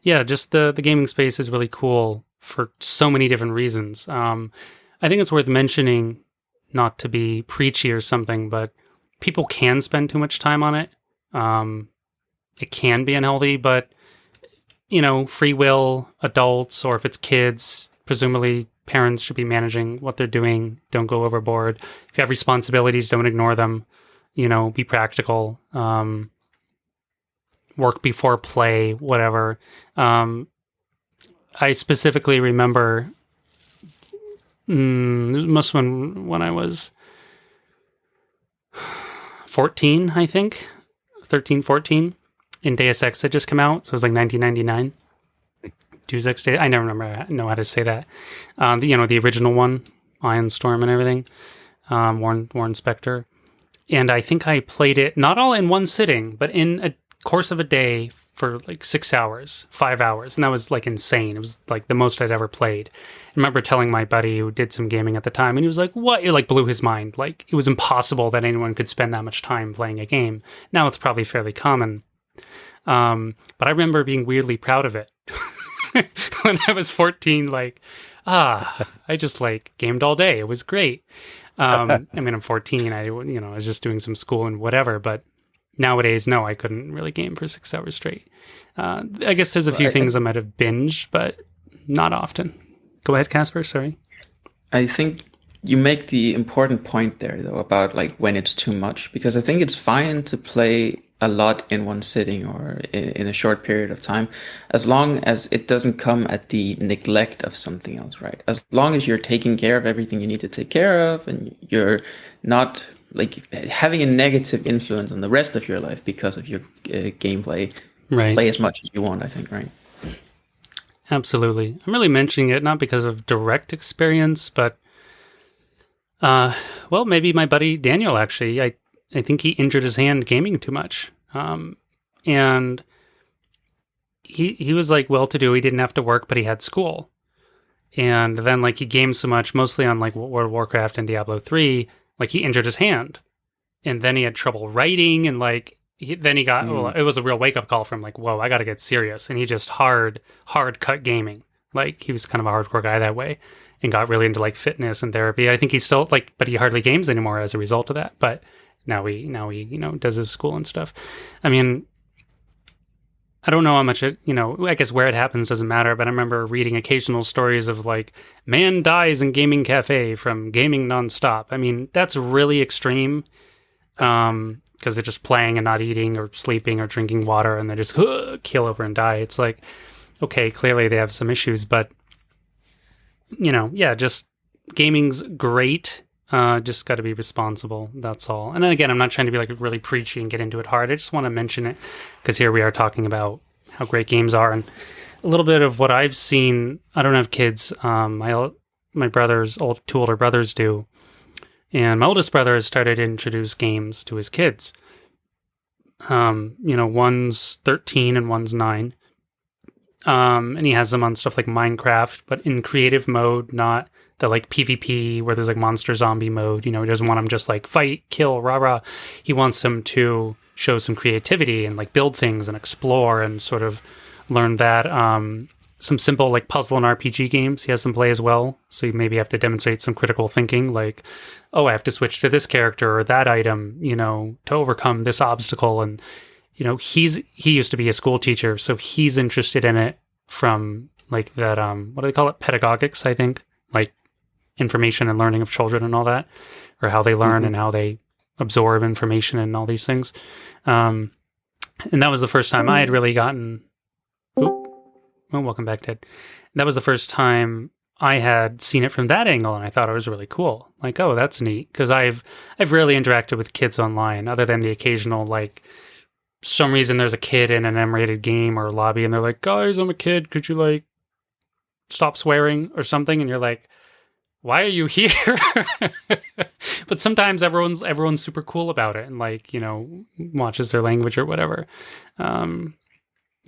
yeah, just the gaming space is really cool for so many different reasons. I think it's worth mentioning, not to be preachy or something, but people can spend too much time on it. It can be unhealthy, but free will, adults, or if it's kids, presumably parents should be managing what they're doing. Don't go overboard. If you have responsibilities, don't ignore them. Be practical. Work before play, whatever. I specifically remember, it must have been when I was 14, I think. 13, 14. And Deus Ex had just come out, so it was like 1999. Deus Ex, I never know how to say that. The original one, Iron Storm and everything, Warren Spector. And I think I played it not all in one sitting, but in a course of a day for like 6 hours, 5 hours, and that was like insane. It was like the most I'd ever played. I remember telling my buddy who did some gaming at the time, and he was like, "What?" It like blew his mind. Like it was impossible that anyone could spend that much time playing a game. Now it's probably fairly common. But I remember being weirdly proud of it when I was 14, like, I just like gamed all day. It was great. I mean, I'm 14. I was just doing some school and whatever, but nowadays, no, I couldn't really game for 6 hours straight. I guess there's a few things I might have binged, but not often. Go ahead, Casper. Sorry. I think you make the important point there, though, about like when it's too much, because I think it's fine to play a lot in one sitting or in a short period of time, as long as it doesn't come at the neglect of something else, right? As long as you're taking care of everything you need to take care of, and you're not like having a negative influence on the rest of your life because of your gameplay. Right. Play as much as you want, I think, right? Absolutely. I'm really mentioning it not because of direct experience, but well, maybe my buddy Daniel, actually. I think he injured his hand gaming too much. And he was like well-to-do. He didn't have to work, but he had school. And then like he gamed so much, mostly on like World of Warcraft and Diablo 3, like he injured his hand. And then he had trouble writing, and like then he got, well, it was a real wake-up call from like, whoa, I got to get serious. And he just hard cut gaming. Like he was kind of a hardcore guy that way, and got really into like fitness and therapy. I think he's still like, but he hardly games anymore as a result of that. But now he does his school and stuff. I mean, I don't know how much it, I guess where it happens doesn't matter, but I remember reading occasional stories of like, man dies in gaming cafe from gaming nonstop. I mean, that's really extreme, because they're just playing and not eating or sleeping or drinking water, and they just keel over and die. It's like, okay, clearly they have some issues, but just gaming's great. Just got to be responsible. That's all. And then again, I'm not trying to be like really preachy and get into it hard. I just want to mention it because here we are talking about how great games are, and a little bit of what I've seen. I don't have kids. My brother's two older brothers do, and my oldest brother has started to introduce games to his kids. One's 13 and one's 9. And he has them on stuff like Minecraft, but in creative mode, not the like PvP where there's like monster zombie mode. He doesn't want them just like fight, kill, rah. He wants them to show some creativity and like build things and explore and sort of learn that. Some simple like puzzle and RPG games he has them play as well. So you maybe have to demonstrate some critical thinking, like, oh, I have to switch to this character or that item, to overcome this obstacle. And he used to be a school teacher, so he's interested in it from like that, what do they call it? Pedagogics, I think, like information and learning of children and all that, or how they learn and how they absorb information and all these things. And that was the first time I had really gotten, welcome back, Ted. That was the first time I had seen it from that angle, and I thought it was really cool. Like, oh, that's neat. Because I've rarely interacted with kids online, other than the occasional, like, some reason there's a kid in an M-rated game or lobby, and they're like, guys, I'm a kid. Could you, like, stop swearing or something? And you're like, why are you here? But sometimes everyone's super cool about it and, like, watches their language or whatever.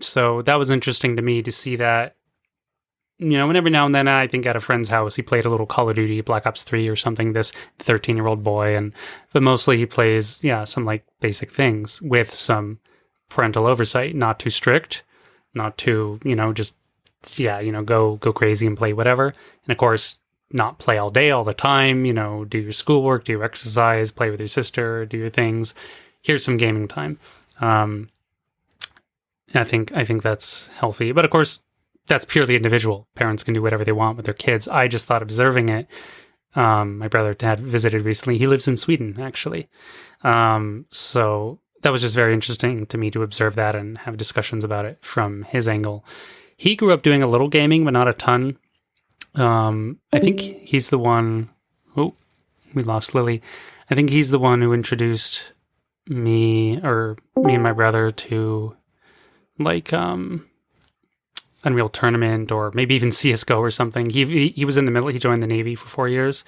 So that was interesting to me to see that, and every now and then I think at a friend's house, he played a little Call of Duty, Black Ops 3 or something, this 13-year-old boy. But mostly he plays, some like basic things with some parental oversight, not too strict, not too, just, go crazy and play whatever. And of course, not play all day, all the time, do your schoolwork, do your exercise, play with your sister, do your things. Here's some gaming time. I think that's healthy. But of course, that's purely individual. Parents can do whatever they want with their kids. I just thought observing it. My brother had visited recently. He lives in Sweden, actually. So that was just very interesting to me to observe that and have discussions about it from his angle. He grew up doing a little gaming, but not a ton. I think he's the one... Oh, we lost Lily. I think he's the one who introduced me and my brother to, like, Unreal Tournament, or maybe even CSGO or something. He was in the middle. He joined the Navy for 4 years,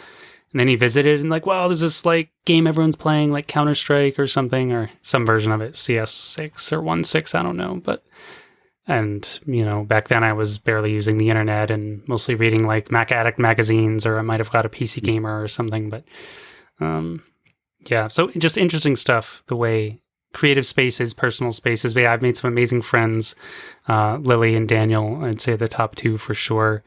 and then he visited and like, wow, there's this like game everyone's playing, like Counter-Strike or something, or some version of it, CS6 or 1.6, I don't know. And back then I was barely using the internet and mostly reading like Mac Addict magazines, or I might have got a PC Gamer or something. But so just interesting stuff, the way creative spaces, personal spaces. But yeah, I've made some amazing friends. Lily and Daniel, I'd say the top two for sure.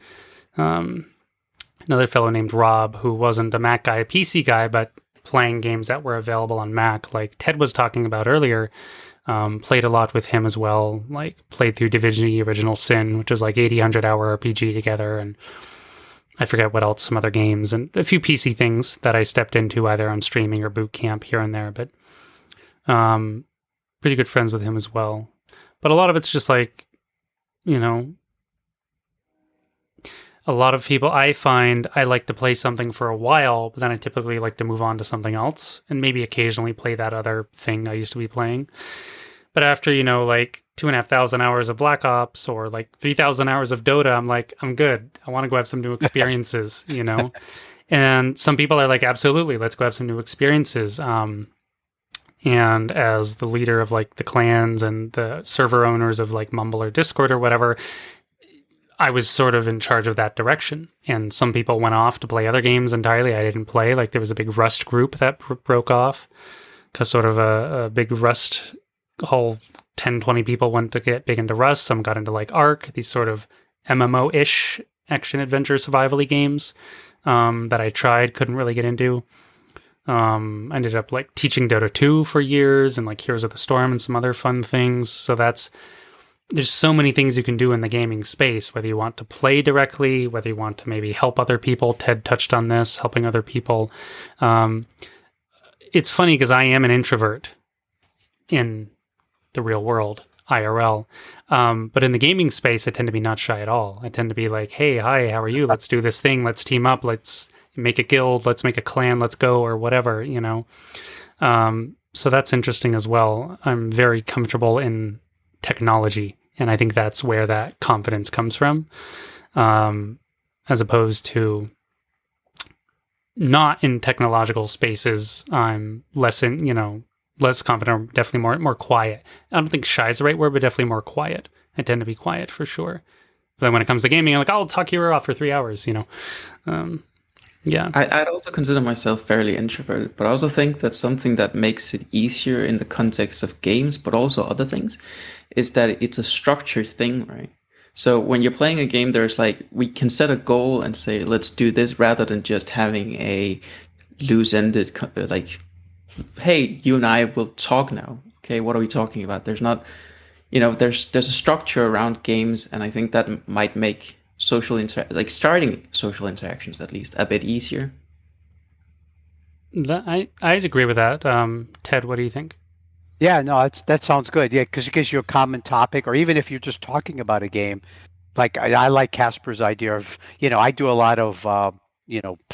Another fellow named Rob, who wasn't a Mac guy, a PC guy, but playing games that were available on Mac, like Ted was talking about earlier. Played a lot with him as well, like played through Divinity Original Sin, which is like 80, 100-hour RPG together, and I forget what else, some other games, and a few PC things that I stepped into either on streaming or boot camp here and there, but pretty good friends with him as well. But a lot of it's just like, you know, a lot of people, I find I like to play something for a while, but then I typically like to move on to something else and maybe occasionally play that other thing I used to be playing. But after, you know, like 2,500 hours of Black Ops or like 3,000 hours of Dota, I'm like, I'm good. I want to go have some new experiences, you know? And some people are like, absolutely, let's go have some new experiences. And as the leader of like the clans and the server owners of like Mumble or Discord or whatever, I was sort of in charge of that direction. And some people went off to play other games entirely I didn't play. Like there was a big Rust group that broke off because sort of a big Rust whole 10, 20 people went to get big into Rust. Some got into like Ark, these sort of MMO-ish action adventure survival-y games that I tried, couldn't really get into. I ended up like teaching Dota 2 for years and like Heroes of the Storm and some other fun things. So there's so many things you can do in the gaming space, whether you want to play directly, whether you want to maybe help other people. Ted touched on this, helping other people. It's funny because I am an introvert in the real world, IRL. But in the gaming space, I tend to be not shy at all. I tend to be like, hey, hi, how are you? Let's do this thing. Let's team up. Let's make a guild. Let's make a clan. Let's go, or whatever, you know? So that's interesting as well. I'm very comfortable in technology, and I think that's where that confidence comes from, as opposed to not in technological spaces. I'm less confident, definitely more quiet. I don't think shy is the right word, but definitely more quiet. I tend to be quiet for sure. But then when it comes to gaming, I'm like, I'll talk your ear off for 3 hours, you know? Yeah. I'd also consider myself fairly introverted, but I also think that something that makes it easier in the context of games, but also other things, is that it's a structured thing, right? So when you're playing a game, there's like, we can set a goal and say, let's do this, rather than just having a loose-ended, like, hey, you and I will talk now. Okay, what are we talking about? There's not, there's a structure around games, and I think that might make starting social interactions at least a bit easier. I'd agree with that. Ted, what do you think? Yeah, no, that sounds good. Yeah, because it gives you a common topic, or even if you're just talking about a game, like I like Casper's idea of, I do a lot of,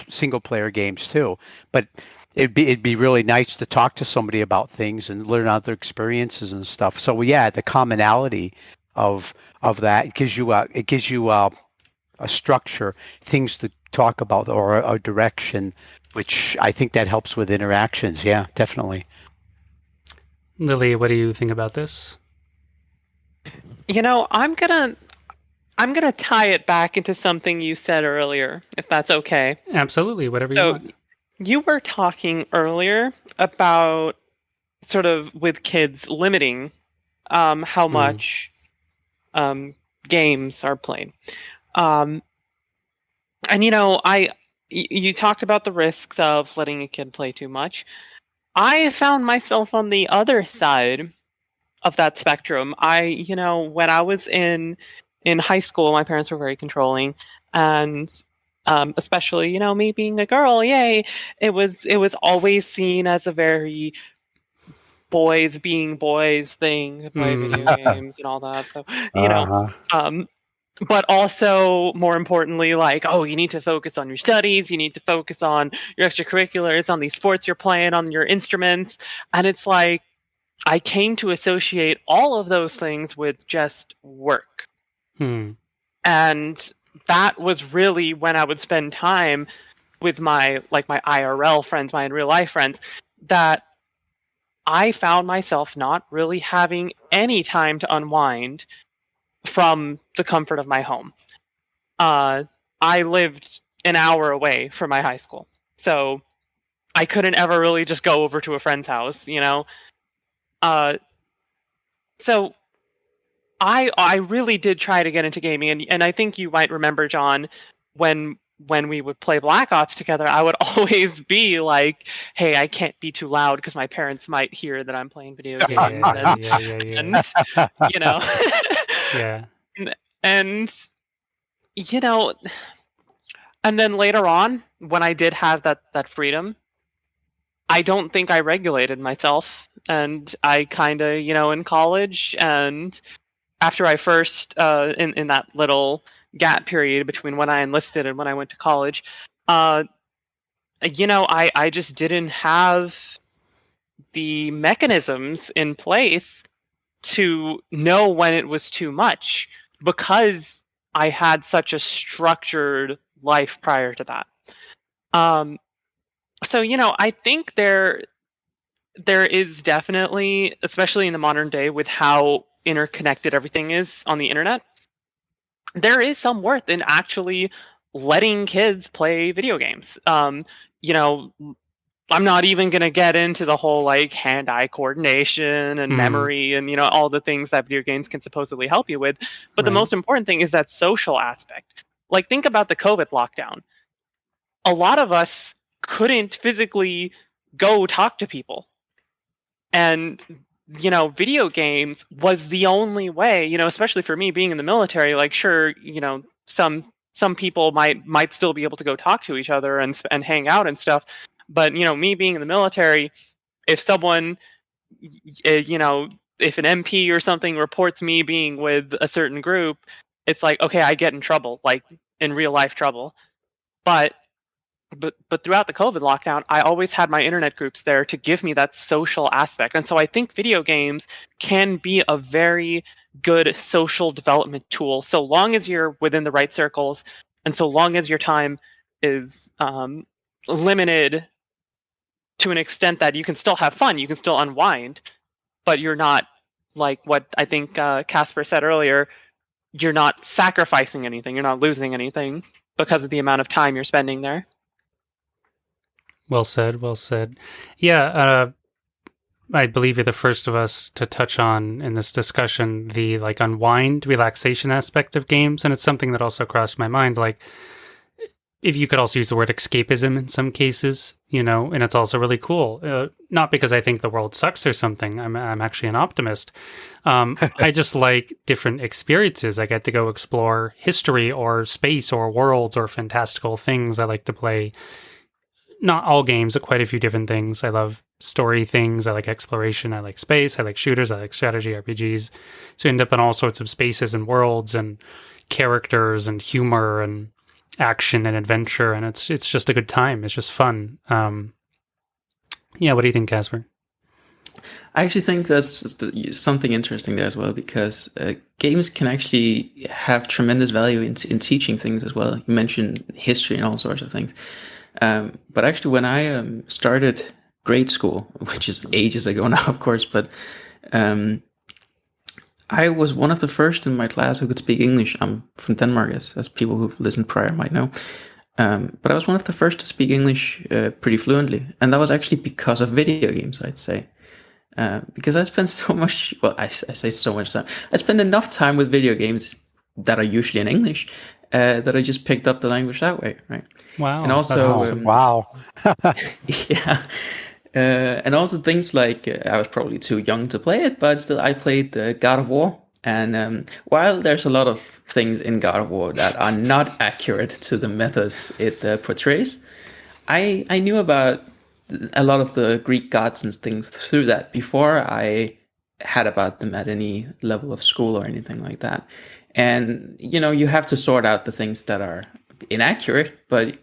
single player games too, but it'd be really nice to talk to somebody about things and learn other experiences and stuff. So yeah, the commonality of that gives you a structure, things to talk about, or a direction, which I think that helps with interactions. Yeah, definitely. Lily, what do you think about this? I'm gonna tie it back into something you said earlier, if that's okay. Absolutely, whatever you want. You were talking earlier about sort of with kids limiting how much games are played. And you talked about the risks of letting a kid play too much. I found myself on the other side of that spectrum. When I was in high school, my parents were very controlling, and especially, me being a girl, yay, it was always seen as a very boys being boys thing to play video games and all that. So, but also more importantly, like, oh, you need to focus on your studies, you need to focus on your extracurriculars, on these sports you're playing, on your instruments. And it's like, I came to associate all of those things with just work. And that was really when I would spend time with my IRL friends, my in real life friends, that I found myself not really having any time to unwind from the comfort of my home. I lived an hour away from my high school, so I couldn't ever really just go over to a friend's house, So I really did try to get into gaming, and I think you might remember, John, when when we would play Black Ops together, I would always be like, "Hey, I can't be too loud because my parents might hear that I'm playing video games." And you know, yeah. and you know, and then later on, when I did have that freedom, I don't think I regulated myself, and I kind of, in college and after I first in that little gap period between when I enlisted and when I went to college, I just didn't have the mechanisms in place to know when it was too much because I had such a structured life prior to that. So I think there is definitely, especially in the modern day with how interconnected everything is on the internet, there is some worth in actually letting kids play video games. I'm not even going to get into the whole like hand-eye coordination and memory and all the things that video games can supposedly help you with, but the most important thing is that social aspect. Like, think about the COVID lockdown. A lot of us couldn't physically go talk to people, and video games was the only way, especially for me being in the military. Like, sure, some people might still be able to go talk to each other and hang out and stuff, but me being in the military, if someone, if an MP or something reports me being with a certain group, it's like, okay, I get in trouble, like in real life trouble. But throughout the COVID lockdown, I always had my internet groups there to give me that social aspect. And so I think video games can be a very good social development tool, so long as you're within the right circles and so long as your time is limited to an extent that you can still have fun, you can still unwind, but you're not, like what I think Casper said earlier, you're not sacrificing anything, you're not losing anything because of the amount of time you're spending there. Well said, well said. Yeah, I believe you're the first of us to touch on in this discussion the like unwind, relaxation aspect of games, and it's something that also crossed my mind. Like, if you could also use the word escapism in some cases, and it's also really cool. Not because I think the world sucks or something. I'm actually an optimist. I just like different experiences. I get to go explore history or space or worlds or fantastical things. I like to play. Not all games, but quite a few different things. I love story things. I like exploration. I like space. I like shooters. I like strategy RPGs. So you end up in all sorts of spaces and worlds and characters and humor and action and adventure. And it's just a good time. It's just fun. Yeah, what do you think, Casper? I actually think that's something interesting there as well, because games can actually have tremendous value in teaching things as well. You mentioned history and all sorts of things. But actually, when I started grade school, which is ages ago now, of course, but I was one of the first in my class who could speak English. I'm from Denmark, as people who've listened prior might know. But I was one of the first to speak English pretty fluently. And that was actually because of video games, I'd say. Because I spent so much, well, I say so much time. I spend enough time with video games that are usually in English that I just picked up the language that way, right? Wow. And also, that's awesome. Wow. Yeah. And also things like, I was probably too young to play it, but still I played God of War. And while there's a lot of things in God of War that are not accurate to the methods it portrays, I knew about a lot of the Greek gods and things through that before I had about them at any level of school or anything like that. And, you have to sort out the things that are inaccurate, but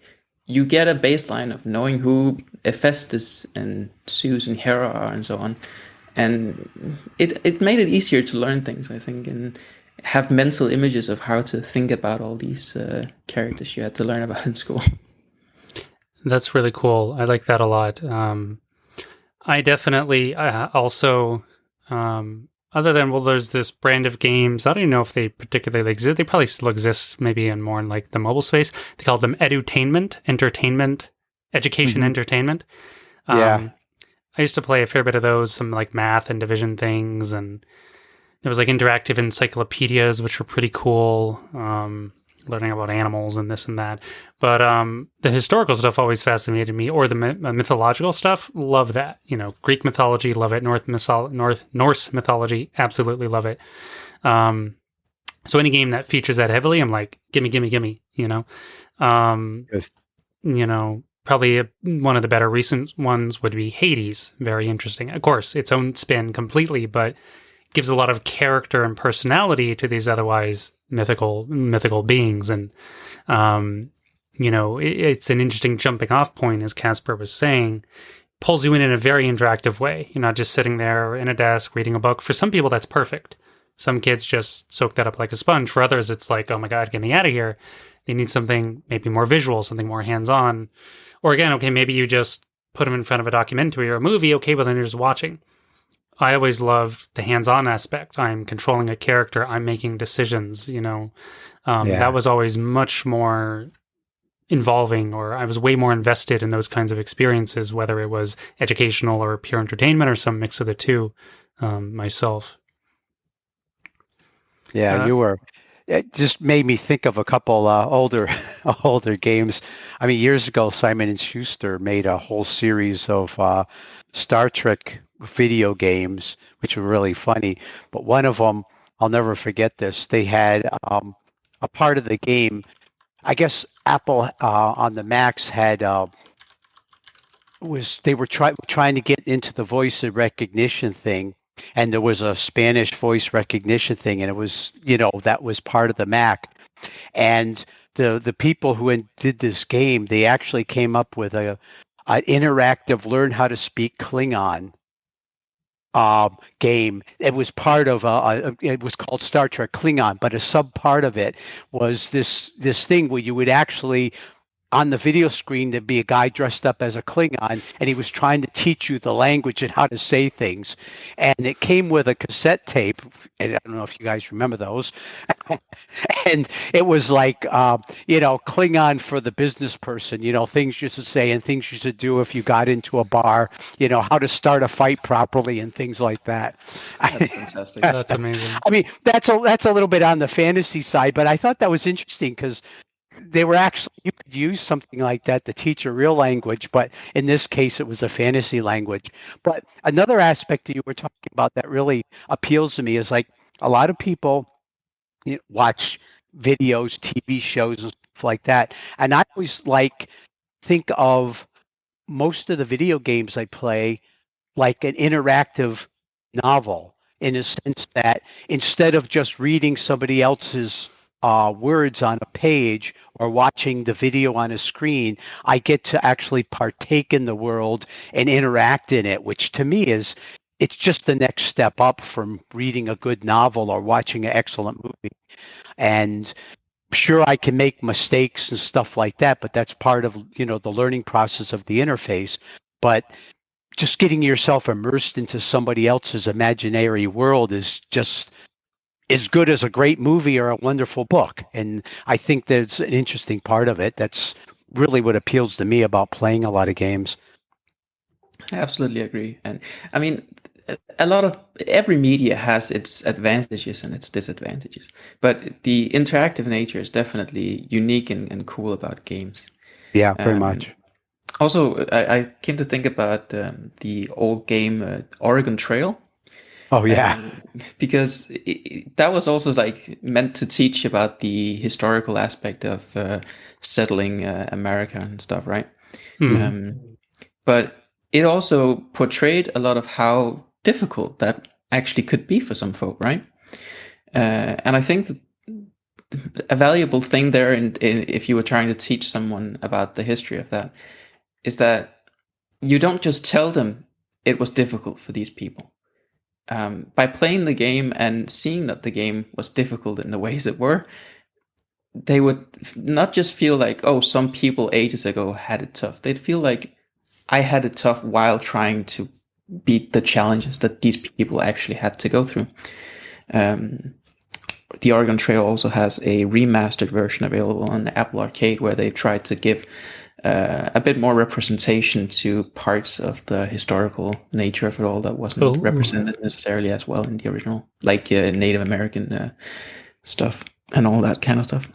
you get a baseline of knowing who Hephaestus and Zeus and Hera are and so on. And it made it easier to learn things, I think, and have mental images of how to think about all these characters you had to learn about in school. That's really cool. I like that a lot. I definitely also, other than, there's this brand of games. I don't even know if they particularly exist. They probably still exist, maybe in more in like the mobile space. They call them edutainment, entertainment, education, entertainment. Yeah. I used to play a fair bit of those, some like math and division things, and there was like interactive encyclopedias, which were pretty cool. learning about animals and this and that. But the historical stuff always fascinated me, or the mythological stuff. Love that. Greek mythology, love it. Norse mythology, absolutely love it. So any game that features that heavily, I'm like, gimme, gimme, gimme. Probably one of the better recent ones would be Hades. Very interesting. Of course, its own spin completely, but gives a lot of character and personality to these otherwise mythical beings. And, it's an interesting jumping off point, as Casper was saying. Pulls you in a very interactive way. You're not just sitting there in a desk reading a book. For some people, that's perfect. Some kids just soak that up like a sponge. For others, it's like, oh my God, get me out of here. They need something maybe more visual, something more hands-on. Or again, okay, maybe you just put them in front of a documentary or a movie. Okay, well, then you're just watching. I always love the hands-on aspect. I'm controlling a character. I'm making decisions, That was always much more involving, or I was way more invested in those kinds of experiences, whether it was educational or pure entertainment or some mix of the two, myself. Yeah, you were. It just made me think of a couple older games. I mean, years ago, Simon and Schuster made a whole series of Star Trek video games, which were really funny. But one of them, I'll never forget this. They had a part of the game. I guess Apple on the Macs had they were trying to get into the voice recognition thing. And there was a Spanish voice recognition thing, and it was, that was part of the Mac. And the people who did this game, they actually came up with an interactive learn how to speak Klingon game. It was part of it was called Star Trek Klingon, but a sub part of it was this thing where you would actually, on the video screen, there'd be a guy dressed up as a Klingon, and he was trying to teach you the language and how to say things. And it came with a cassette tape. And I don't know if you guys remember those. And it was like, Klingon for the business person, things you should say and things you should do if you got into a bar, how to start a fight properly and things like that. That's fantastic. That's amazing. I mean, that's a little bit on the fantasy side, but I thought that was interesting because they were actually, you could use something like that to teach a real language, but in this case, it was a fantasy language. But another aspect that you were talking about that really appeals to me is like a lot of people watch videos, TV shows, and stuff like that. And I always think of most of the video games I play like an interactive novel, in a sense that instead of just reading somebody else's words on a page or watching the video on a screen, I get to actually partake in the world and interact in it, which to me it's just the next step up from reading a good novel or watching an excellent movie. And sure, I can make mistakes and stuff like that, but that's part of, the learning process of the interface. But just getting yourself immersed into somebody else's imaginary world is just as good as a great movie or a wonderful book. And I think there's an interesting part of it. That's really what appeals to me about playing a lot of games. I absolutely agree. And I mean, every media has its advantages and its disadvantages, but the interactive nature is definitely unique and cool about games. Yeah, very much. Also, I came to think about the old game Oregon Trail. Oh yeah, because that was also meant to teach about the historical aspect of settling America and stuff, right? But it also portrayed a lot of how difficult that actually could be for some folk, right? And I think that a valuable thing there, if you were trying to teach someone about the history of that, is that you don't just tell them it was difficult for these people. By playing the game and seeing that the game was difficult in the ways it were, they would not just feel like, oh, some people ages ago had it tough. They'd feel like I had it tough while trying to beat the challenges that these people actually had to go through. The Oregon Trail also has a remastered version available on Apple Arcade where they tried to give a bit more representation to parts of the historical nature of it all that wasn't represented necessarily as well in the original, like Native American stuff and all that kind of stuff.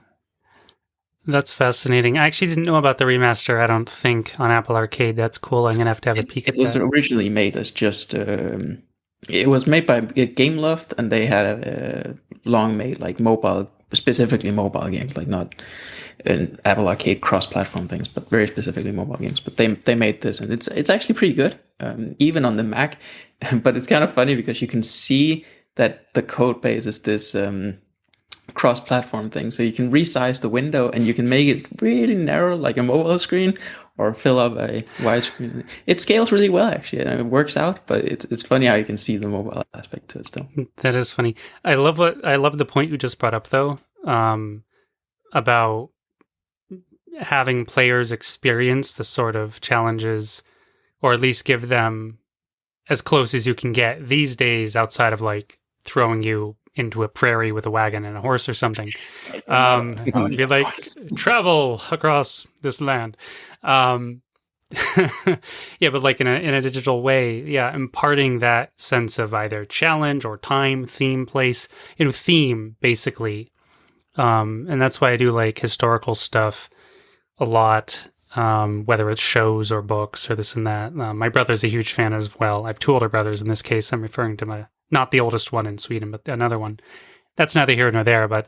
That's fascinating. I actually didn't know about the remaster, I don't think, on Apple Arcade. That's cool. I'm going to have a peek at It was that. originally made as just it was made by Gameloft, and they had a long made like mobile, specifically mobile games, like not an Apple Arcade cross-platform things, but very specifically mobile games. But they made this, and it's actually pretty good, even on the Mac. But it's kind of funny because you can see that the code base is this cross-platform thing, so you can resize the window and you can make it really narrow like a mobile screen, or fill up a wide screen. It scales really well, actually, and it works out. But it's funny how you can see the mobile aspect to it still. That is funny. I love the point you just brought up, though, about having players experience the sort of challenges, or at least give them as close as you can get these days, outside of like throwing you into a prairie with a wagon and a horse or something. Be like, travel across this land. Yeah, but like in a digital way, yeah, imparting that sense of either challenge or time, theme, place, theme basically. And that's why I do like historical stuff a lot, whether it's shows or books or this and that. My brother's a huge fan as well. I have two older brothers in this case. I'm referring to not the oldest one in Sweden, but another one. That's neither here nor there, but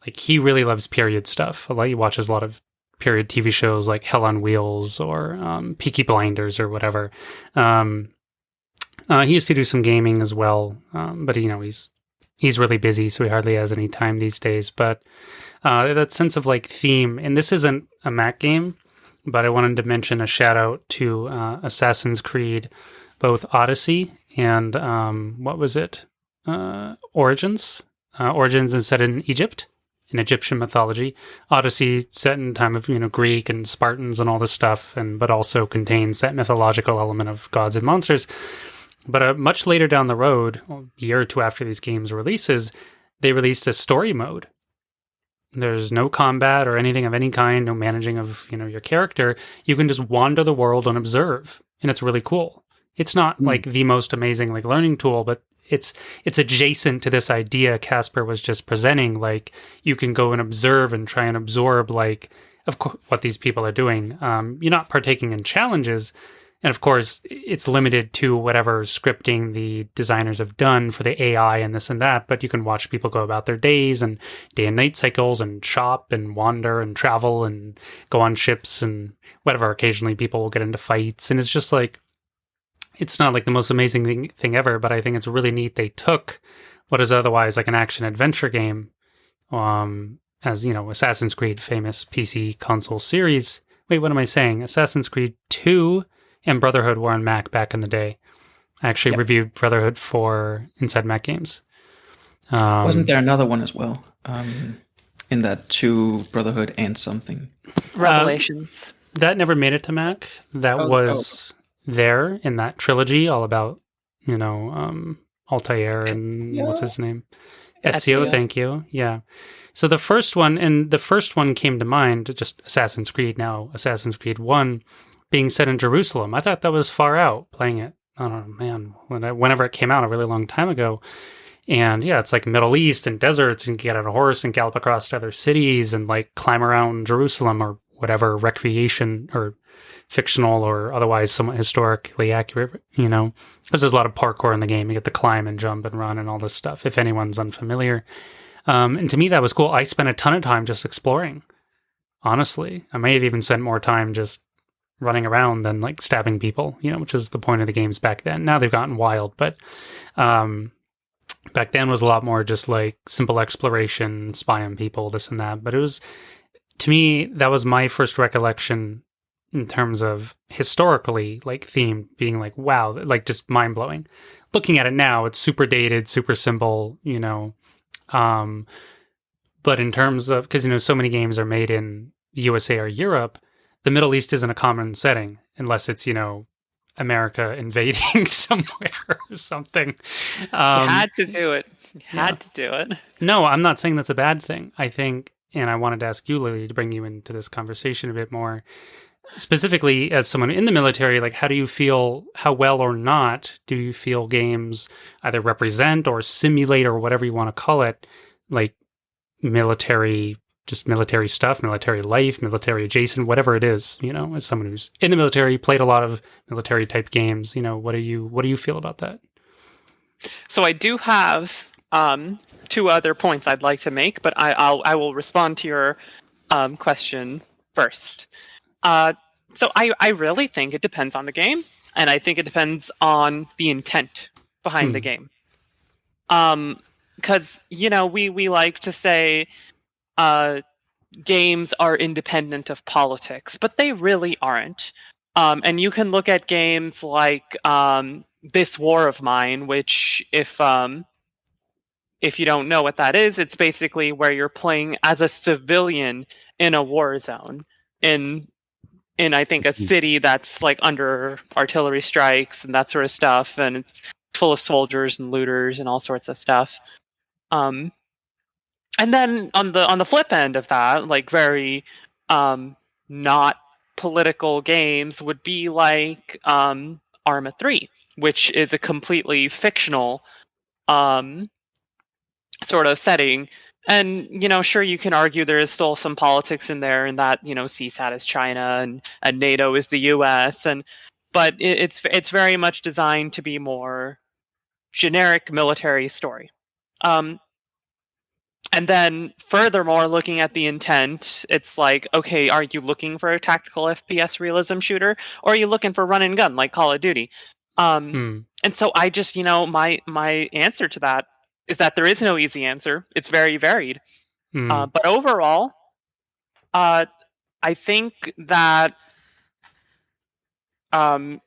like he really loves period stuff. He watches a lot of period TV shows like Hell on Wheels or Peaky Blinders or whatever. He used to do some gaming as well, but he's really busy, so he hardly has any time these days. But that sense of like theme, and this isn't a Mac game, but I wanted to mention a shout out to Assassin's Creed, both Odyssey and what was it? Origins. Origins is set in Egypt, in Egyptian mythology. Odyssey set in time of Greek and Spartans and all this stuff, but also contains that mythological element of gods and monsters. But much later down the road, a year or two after these games releases, they released a story mode. There's no combat or anything of any kind, no managing of your character. You can just wander the world and observe, and it's really cool. It's not like the most amazing like learning tool, but it's adjacent to this idea Casper was just presenting. Like you can go and observe and try and absorb like of course what these people are doing. You're not partaking in challenges, and of course it's limited to whatever scripting the designers have done for the AI and this and that. But you can watch people go about their days and day and night cycles and shop and wander and travel and go on ships and whatever. Occasionally people will get into fights, and it's just like, it's not like the most amazing thing ever, but I think it's really neat. They took what is otherwise like an action adventure game, as Assassin's Creed, famous PC console series. Wait, what am I saying? Assassin's Creed 2 and Brotherhood were on Mac back in the day. I actually reviewed Brotherhood for Inside Mac Games. Wasn't there another one as well? In that 2 Brotherhood and something? Revelations. That never made it to Mac. That was there in that trilogy, all about Altair and what's his name, Ezio. Thank you. Yeah. So the first one came to mind, just Assassin's Creed. Now Assassin's Creed 1 being set in Jerusalem. I thought that was far out. Playing it, I don't know, man. Whenever it came out a really long time ago, and yeah, it's like Middle East and deserts, and get on a horse and gallop across to other cities and like climb around Jerusalem or whatever recreation or fictional or otherwise somewhat historically accurate, because there's a lot of parkour in the game. You get to climb and jump and run and all this stuff, if anyone's unfamiliar. And to me, that was cool. I spent a ton of time just exploring, honestly. I may have even spent more time just running around than like stabbing people, which is the point of the games back then. Now they've gotten wild, but back then was a lot more just like simple exploration, spy on people, this and that. But it was, to me, that was my first recollection in terms of historically like theme being like, wow, like just mind blowing. Looking at it now, it's super dated, super simple, but in terms of, because, so many games are made in the USA or Europe, the Middle East isn't a common setting unless it's, America invading somewhere or something. You had to do it. You had to do it. No, I'm not saying that's a bad thing. I think, and I wanted to ask you, Lily, to bring you into this conversation a bit more. Specifically, as someone in the military, like, how do you feel, how well or not do you feel games either represent or simulate or whatever you want to call it, like military just military stuff, military life, military adjacent, whatever it is, as someone who's in the military, played a lot of military type games, what do you feel about that? So I do have two other points I'd like to make, but I will respond to your question first. So I really think it depends on the game, and I think it depends on the intent behind the game. Because we like to say games are independent of politics, but they really aren't. And you can look at games like This War of Mine, which if you don't know what that is, it's basically where you're playing as a civilian in a war zone in I think a city that's like under artillery strikes and that sort of stuff, and it's full of soldiers and looters and all sorts of stuff. And then on the flip end of that, like very not political games would be like Arma 3, which is a completely fictional sort of setting. And, sure, you can argue there is still some politics in there, and that, CSAT is China and NATO is the US, but it's very much designed to be more generic military story. And then furthermore, looking at the intent, it's like, okay, are you looking for a tactical FPS realism shooter, or are you looking for run and gun like Call of Duty? And so I just, my answer to that is that there is no easy answer. It's very varied. But overall, I think that the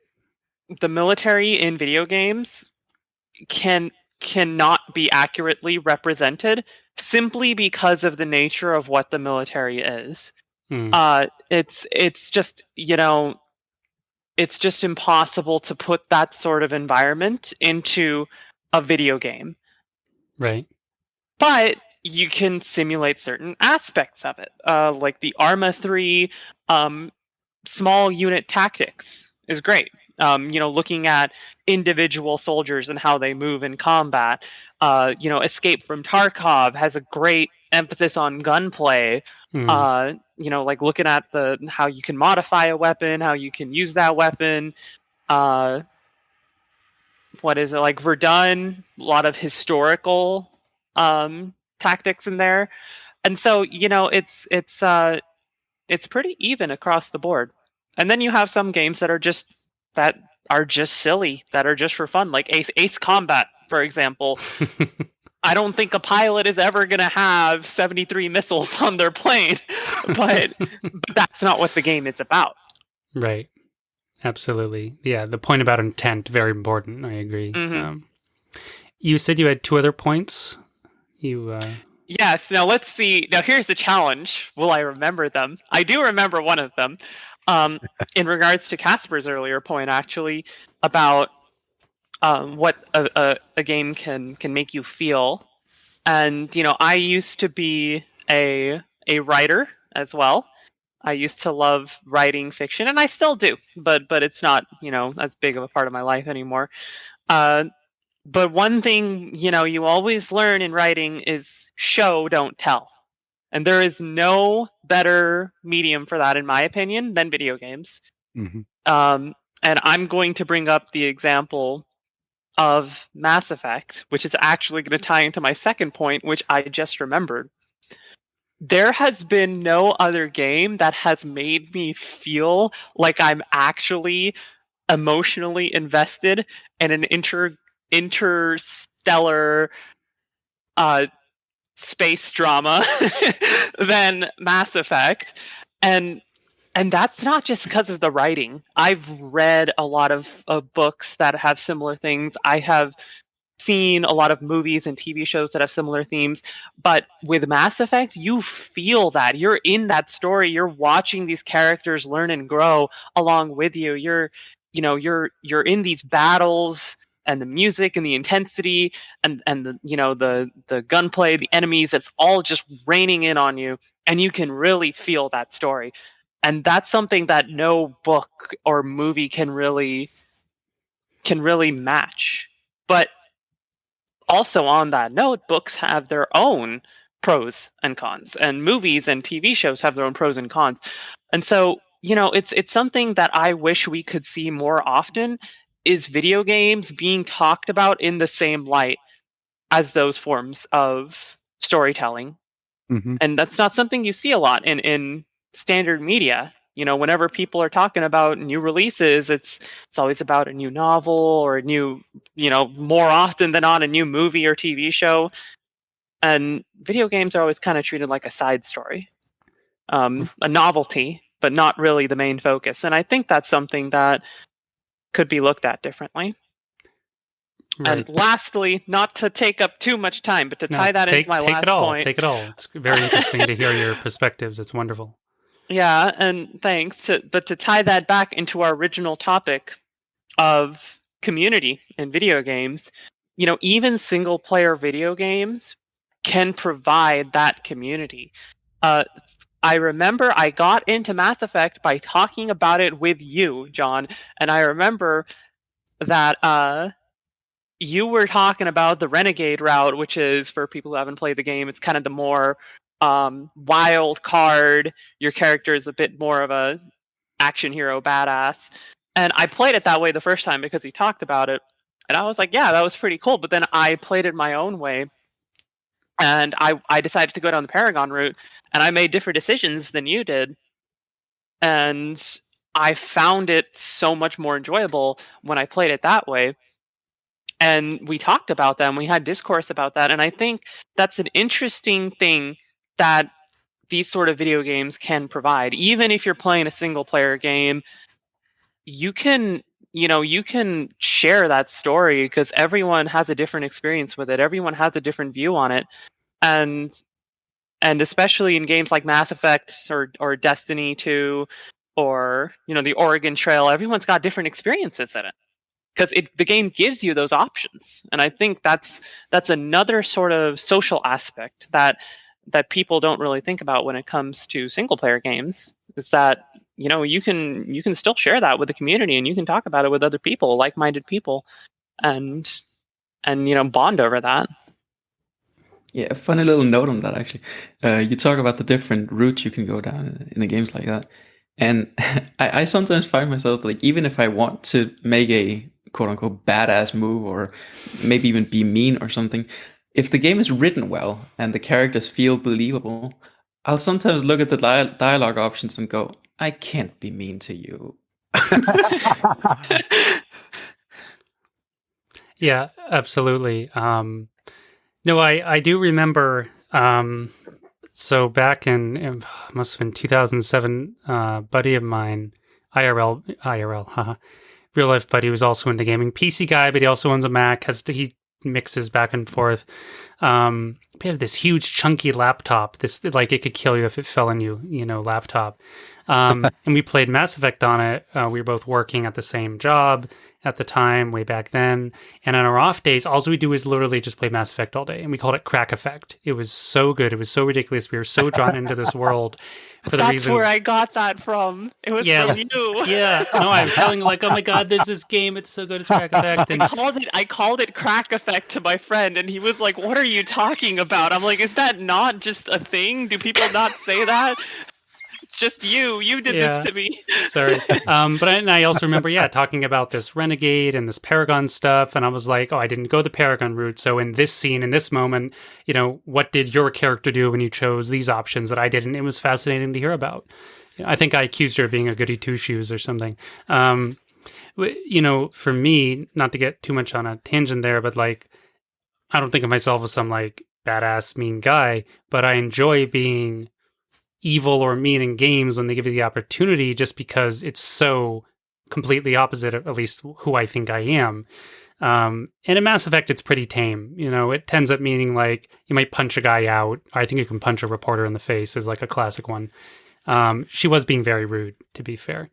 military in video games cannot be accurately represented simply because of the nature of what the military is. It's just, it's just impossible to put that sort of environment into a video game. Right. But you can simulate certain aspects of it, like the Arma 3 small unit tactics is great. Looking at individual soldiers and how they move in combat. Escape from Tarkov has a great emphasis on gunplay. Like looking at how you can modify a weapon, how you can use that weapon. What is it, like Verdun? A lot of historical tactics in there, and so it's pretty even across the board. And then you have some games that are just silly, that are just for fun, like Ace Combat, for example. I don't think a pilot is ever going to have 73 missiles on their plane, but that's not what the game is about. Right. Absolutely. Yeah, the point about intent, very important. I agree. You said you had two other points. Yes. Now let's see. Now here's the challenge. Will I remember them? I do remember one of them. In regards to Casper's earlier point, actually, about what a game can make you feel. And I used to be a writer as well. I used to love writing fiction, and I still do, but it's not as big of a part of my life anymore. But one thing you always learn in writing is show, don't tell. And there is no better medium for that, in my opinion, than video games. And I'm going to bring up the example of Mass Effect, which is actually going to tie into my second point, which I just remembered. There has been no other game that has made me feel like I'm actually emotionally invested in an interstellar space drama than Mass Effect. And that's not just because of the writing. I've read a lot of books that have similar things. I have seen a lot of movies and TV shows that have similar themes. But with Mass Effect, you feel that. You're in that story. You're watching these characters learn and grow along with you. You're in these battles, and the music and the intensity and the gunplay, the enemies, it's all just raining in on you, and you can really feel that story. And that's something that no book or movie can really match. But also on that note, books have their own pros and cons, and movies and TV shows have their own pros and cons. And so, it's something that I wish we could see more often, is video games being talked about in the same light as those forms of storytelling. Mm-hmm. And that's not something you see a lot in standard media. Whenever people are talking about new releases, it's always about a new novel or a new, more often than not, a new movie or TV show. And video games are always kind of treated like a side story, a novelty, but not really the main focus. And I think that's something that could be looked at differently. Right. And lastly, not to take up too much time, but to tie that into my last point. Take it all. It's very interesting to hear your perspectives. It's wonderful. Yeah, and thanks. But to tie that back into our original topic of community in video games, even single-player video games can provide that community. I remember I got into Mass Effect by talking about it with you, John, and I remember that you were talking about the Renegade route, which is, for people who haven't played the game, it's kind of the more wild card. Your character is a bit more of a action hero badass. And I played it that way the first time because he talked about it. And I was like, yeah, that was pretty cool. But then I played it my own way. And I decided to go down the Paragon route. And I made different decisions than you did. And I found it so much more enjoyable when I played it that way. And we talked about them. We had discourse about that. And I think that's an interesting thing that these sort of video games can provide. Even if you're playing a single player game, you can share that story because everyone has a different experience with it. Everyone has a different view on it. And especially in games like Mass Effect or Destiny 2 or, the Oregon Trail, everyone's got different experiences in it. Because the game gives you those options. And I think that's another sort of social aspect that people don't really think about when it comes to single player games. Is that, you can still share that with the community and you can talk about it with other people, like-minded people, and bond over that. Yeah, a funny little note on that, actually. You talk about the different routes you can go down in the games like that. And I sometimes find myself, like, even if I want to make a quote-unquote badass move or maybe even be mean or something, if the game is written well and the characters feel believable, I'll sometimes look at the dialogue options and go, I can't be mean to you. Yeah, absolutely. No, I do remember. So back in must have been 2007, buddy of mine, IRL, real life buddy, was also into gaming. PC guy, but he also owns a Mac. He mixes back and forth. He had this huge chunky laptop. This, like, it could kill you if it fell on you, laptop. And we played Mass Effect on it. We were both working at the same job at the time, way back then. And on our off days, all we do is literally just play Mass Effect all day. And we called it Crack Effect. It was so good. It was so ridiculous. We were so drawn into this world for the reasons. That's where I got that from. It was from you. Yeah. No, I was telling, like, oh my God, there's this game. It's so good. It's Crack Effect. And I called it Crack Effect to my friend, and he was like, what are you talking about? I'm like, is that not just a thing? Do people not say that? It's just you. You did this to me. Sorry. But I also remember, talking about this Renegade and this Paragon stuff. And I was like, oh, I didn't go the Paragon route. So in this scene, in this moment, what did your character do when you chose these options that I didn't? It was fascinating to hear about. I think I accused her of being a goody two-shoes or something. For me, not to get too much on a tangent there, but, like, I don't think of myself as some, like, badass, mean guy, but I enjoy being evil or mean in games when they give you the opportunity, just because it's so completely opposite of at least who I think I am. And in Mass Effect, it's pretty tame. It ends up meaning, like, you might punch a guy out. I think you can punch a reporter in the face is, like, a classic one. She was being very rude, to be fair.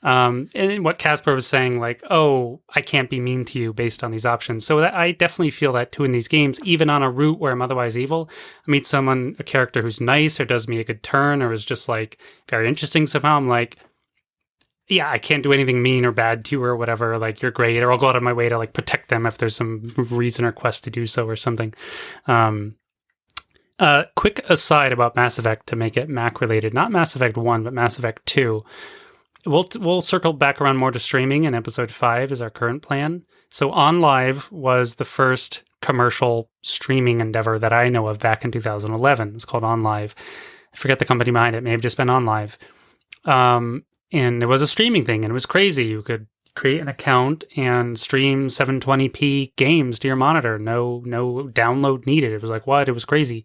And what Casper was saying, like, oh, I can't be mean to you based on these options. So I definitely feel that too in these games, even on a route where I'm otherwise evil. I meet a character who's nice or does me a good turn or is just, like, very interesting somehow. I'm like, yeah, I can't do anything mean or bad to you or whatever. Like, you're great. Or I'll go out of my way to, like, protect them if there's some reason or quest to do so or something. Quick aside about Mass Effect to make it Mac related, not Mass Effect 1, but Mass Effect 2. We'll circle back around more to streaming, and episode 5 is our current plan. So OnLive was the first commercial streaming endeavor that I know of back in 2011. It's called OnLive. I forget the company behind it. It may have just been OnLive. And it was a streaming thing, and it was crazy. You could create an account and stream 720p games to your monitor. No download needed. It was like, what? It was crazy.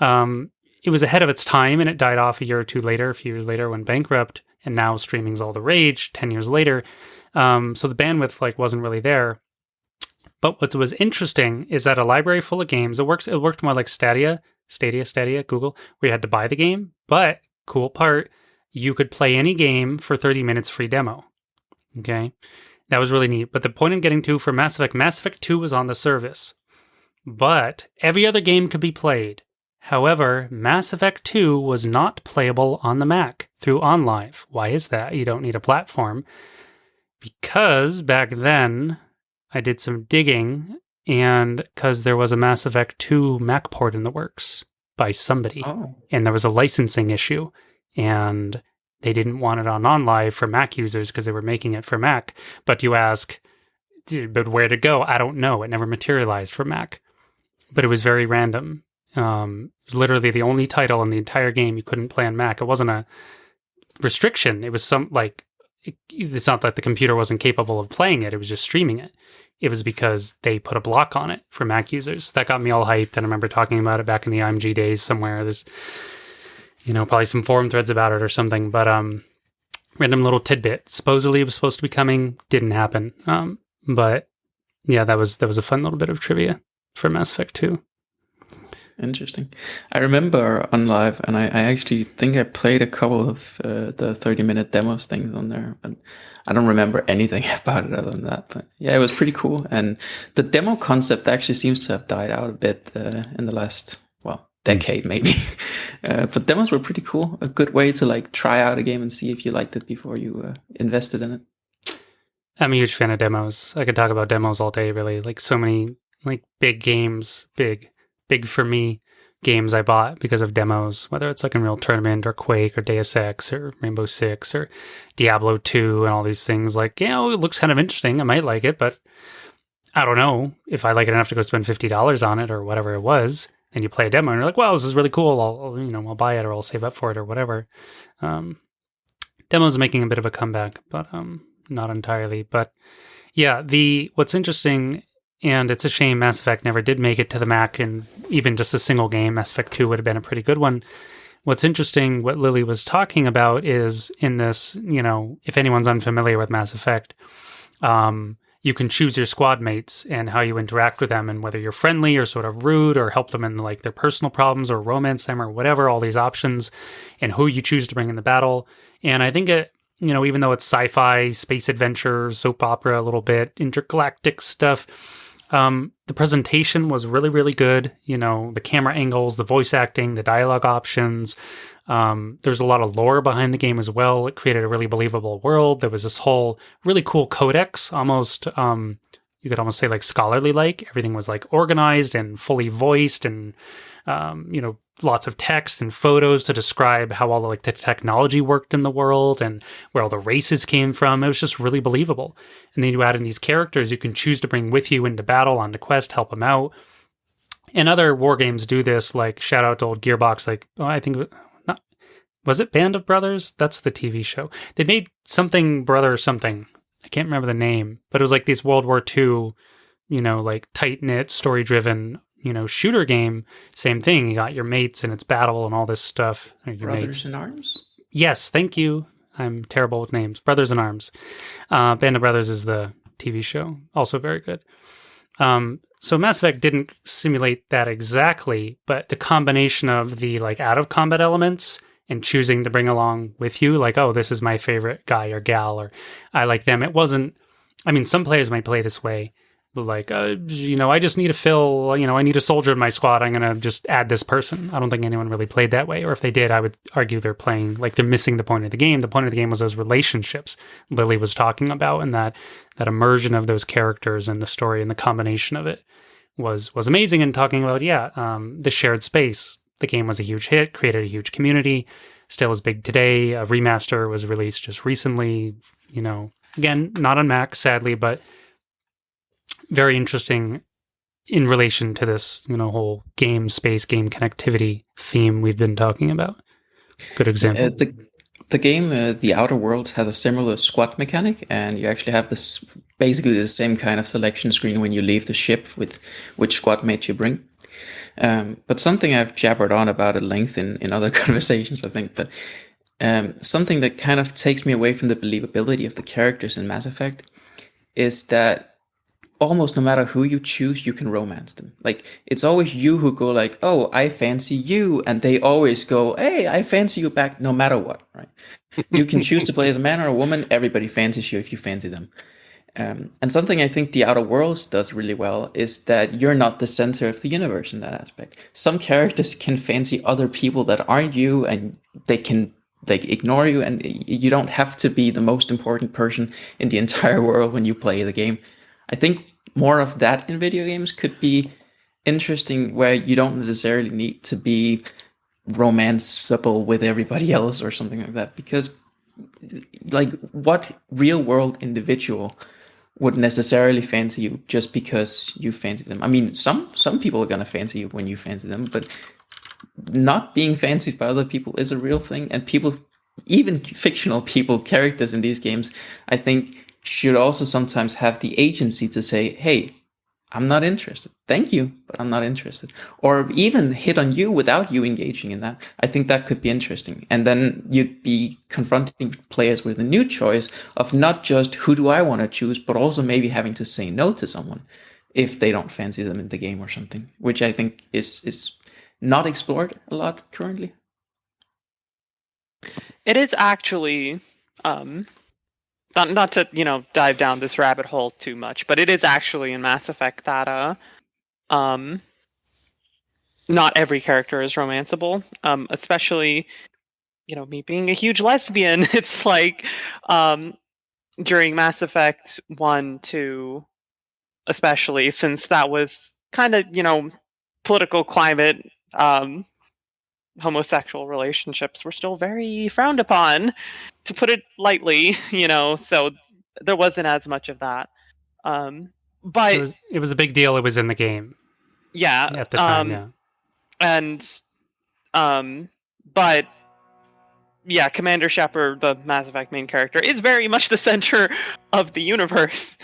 It was ahead of its time, and it died off a year or two later, a few years later, went bankrupt. And now streaming's all the rage 10 years later. So the bandwidth wasn't really there. But what was interesting is that a library full of games, it worked more like Stadia, Google, where you had to buy the game. But cool part, you could play any game for 30 minutes free demo. Okay, that was really neat. But the point I'm getting to for Mass Effect 2 was on the service. But every other game could be played. However, Mass Effect 2 was not playable on the Mac through OnLive. Why is that? You don't need a platform. Because back then, I did some digging, and because there was a Mass Effect 2 Mac port in the works by somebody. Oh. And there was a licensing issue, and they didn't want it on OnLive for Mac users because they were making it for Mac. But you ask, but where to go? I don't know. It never materialized for Mac. But it was very random. It was literally the only title in the entire game you couldn't play on Mac. It wasn't a restriction. It was it's not that the computer wasn't capable of playing it. It was just streaming it. It was because they put a block on it for Mac users. That got me all hyped. And I remember talking about it back in the IMG days somewhere. There's, probably some forum threads about it or something. But random little tidbit. Supposedly it was supposed to be coming. Didn't happen. But yeah, that was a fun little bit of trivia for Mass Effect 2. Interesting. I remember on Live, and I actually think I played a couple of the 30-minute demos things on there, but I don't remember anything about it other than that. But yeah, it was pretty cool. And the demo concept actually seems to have died out a bit in the last, decade maybe. But demos were pretty cool. A good way to try out a game and see if you liked it before you invested in it. I'm a huge fan of demos. I could talk about demos all day, really. So many big games, big for me games I bought because of demos, whether it's Unreal Tournament or Quake or Deus Ex or Rainbow Six or Diablo 2 and all these things. It looks kind of interesting. I might like it, but I don't know if I like it enough to go spend $50 on it or whatever it was. And you play a demo and you're like, wow, this is really cool. I'll buy it or I'll save up for it or whatever. Demos are making a bit of a comeback, but not entirely. But yeah, what's interesting, and it's a shame Mass Effect never did make it to the Mac, and even just a single game, Mass Effect 2 would have been a pretty good one. What's interesting, what Lily was talking about is in this, if anyone's unfamiliar with Mass Effect, you can choose your squad mates and how you interact with them and whether you're friendly or sort of rude or help them in their personal problems or romance them or whatever, all these options, and who you choose to bring in the battle. And I think it, even though it's sci-fi, space adventure, soap opera, a little bit, intergalactic stuff, the presentation was really, really good. The camera angles, the voice acting, the dialogue options. There's a lot of lore behind the game as well. It created a really believable world. There was this whole really cool codex, almost, you could almost say scholarly. Everything was organized and fully voiced and, lots of text and photos to describe how all the technology worked in the world and where all the races came from. It was just really believable. And then you add in these characters you can choose to bring with you into battle, on the quest, help them out. And other war games do this, shout out to old Gearbox, I think, was it Band of Brothers? That's the TV show. They made something brother something. I can't remember the name, but it was these World War II, tight-knit, story-driven, shooter game. Same thing. You got your mates and it's battle and all this stuff. Brothers in Arms? Yes, thank you. I'm terrible with names. Brothers in Arms. Band of Brothers is the TV show. Also very good. So Mass Effect didn't simulate that exactly, but the combination of the out-of-combat elements and choosing to bring along with you, oh, this is my favorite guy or gal, or I like them. It wasn't, some players might play this way, but I just need to fill, I need a soldier in my squad. I'm going to just add this person. I don't think anyone really played that way. Or if they did, I would argue they're playing, they're missing the point of the game. The point of the game was those relationships Lily was talking about, and that immersion of those characters and the story and the combination of it was amazing. And talking about, the shared space, the game was a huge hit, created a huge community, still is big today. A remaster was released just recently, again, not on Mac, sadly, but very interesting in relation to this, whole game space, game connectivity theme we've been talking about. Good example. The game, The Outer Worlds, has a similar squad mechanic, and you actually have this basically the same kind of selection screen when you leave the ship with which squad mate you bring. But something I've jabbered on about at length in other conversations, I think, but something that kind of takes me away from the believability of the characters in Mass Effect is that almost no matter who you choose, you can romance them. Like, it's always you who go like, oh, I fancy you, and they always go, hey, I fancy you back, no matter what, right? You can choose to play as a man or a woman, everybody fancies you if you fancy them. And something I think The Outer Worlds does really well is that you're not the center of the universe in that aspect. Some characters can fancy other people that aren't you, and they can ignore you, and you don't have to be the most important person in the entire world when you play the game. I think more of that in video games could be interesting, where you don't necessarily need to be romanceable with everybody else or something like that, because what real world individual would necessarily fancy you just because you fancy them? I mean, some people are going to fancy you when you fancy them, but not being fancied by other people is a real thing. And people, even fictional people, characters in these games, I think should also sometimes have the agency to say, hey, I'm not interested. Thank you, but I'm not interested. Or even hit on you without you engaging in that. I think that could be interesting. And then you'd be confronting players with a new choice of not just who do I want to choose, but also maybe having to say no to someone if they don't fancy them in the game or something, which I think is not explored a lot currently. It is actually... Not to, dive down this rabbit hole too much, but it is actually in Mass Effect that not every character is romanceable. Especially, me being a huge lesbian. It's like during Mass Effect 1, 2, especially, since that was kind of, political climate, homosexual relationships were still very frowned upon, to put it lightly, so there wasn't as much of that. But it was a big deal. It was in the game. Yeah. At the time, yeah. And but yeah, Commander Shepard, the Mass Effect main character, is very much the center of the universe.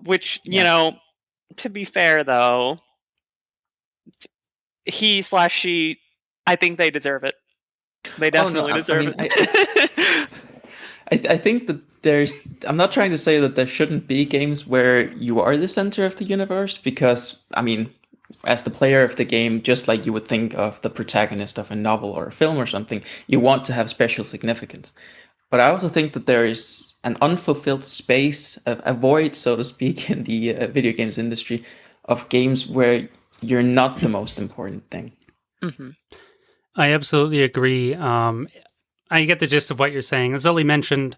Which, to be fair though, he/she, I think they deserve it. They definitely deserve it. I think that I'm not trying to say that there shouldn't be games where you are the center of the universe, because, I mean, as the player of the game, just like you would think of the protagonist of a novel or a film or something, you want to have special significance. But I also think that there is an unfulfilled space, a void, so to speak, in the video games industry, of games where you're not the most important thing. Mm-hmm. I absolutely agree. I get the gist of what you're saying. As Ellie mentioned,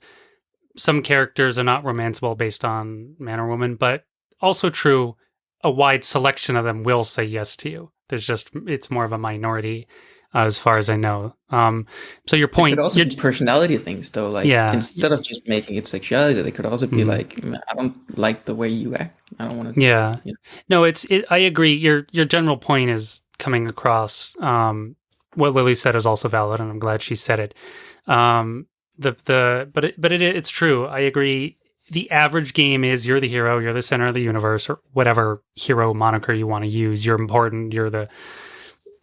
some characters are not romanceable based on man or woman, but also true, a wide selection of them will say yes to you. It's more of a minority, as far as I know. So your point... It could also be personality things, though. Like, instead of just making it sexuality, they could also be like, I don't like the way you act. I don't want to... Yeah. No, I agree. Your general point is coming across. What Lily said is also valid, and I'm glad she said it. It's true. I agree. The average game is you're the hero, you're the center of the universe, or whatever hero moniker you want to use. You're important. You're the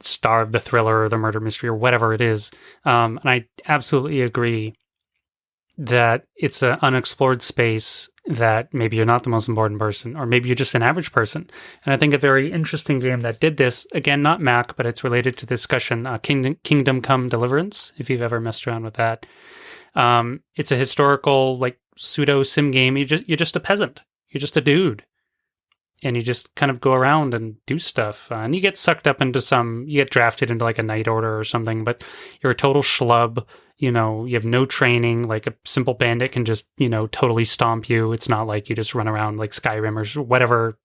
star of the thriller or the murder mystery or whatever it is. And I absolutely agree that it's an unexplored space, that maybe you're not the most important person, or maybe you're just an average person. And I think a very interesting game that did this, again, not Mac, but it's related to discussion, Kingdom Come Deliverance, if you've ever messed around with that. It's a historical, like, pseudo sim game. You're just a peasant. You're just a dude. And you just kind of go around and do stuff. And you get sucked up into you get drafted into like a night order or something, but you're a total schlub. You have no training. Like a simple bandit can just, totally stomp you. It's not like you just run around like Skyrim or whatever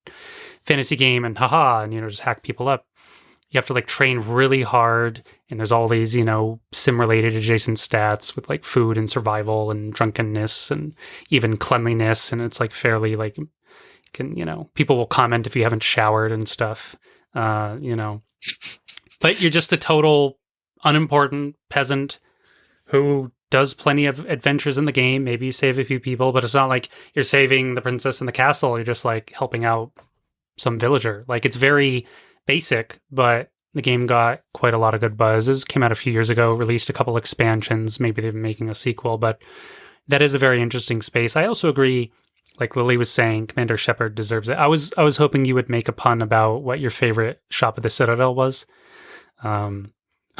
fantasy game and and, just hack people up. you have to like train really hard, and there's all these, you know, sim-related adjacent stats with like food and survival and drunkenness and even cleanliness, and it's like fairly like, you know, people will comment if you haven't showered and stuff, you know. But you're just a total unimportant peasant who does plenty of adventures in the game. Maybe you save a few people, but it's not like you're saving the princess in the castle. You're just like helping out some villager. Like, it's very basic, but the game got quite a lot of good buzz. This came out a few years ago, released a couple expansions. Maybe they're making a sequel, but that is a very interesting space. I also agree, like Lily was saying, Commander Shepard deserves it. I was hoping you would make a pun about what your favorite shop at the Citadel was. Oh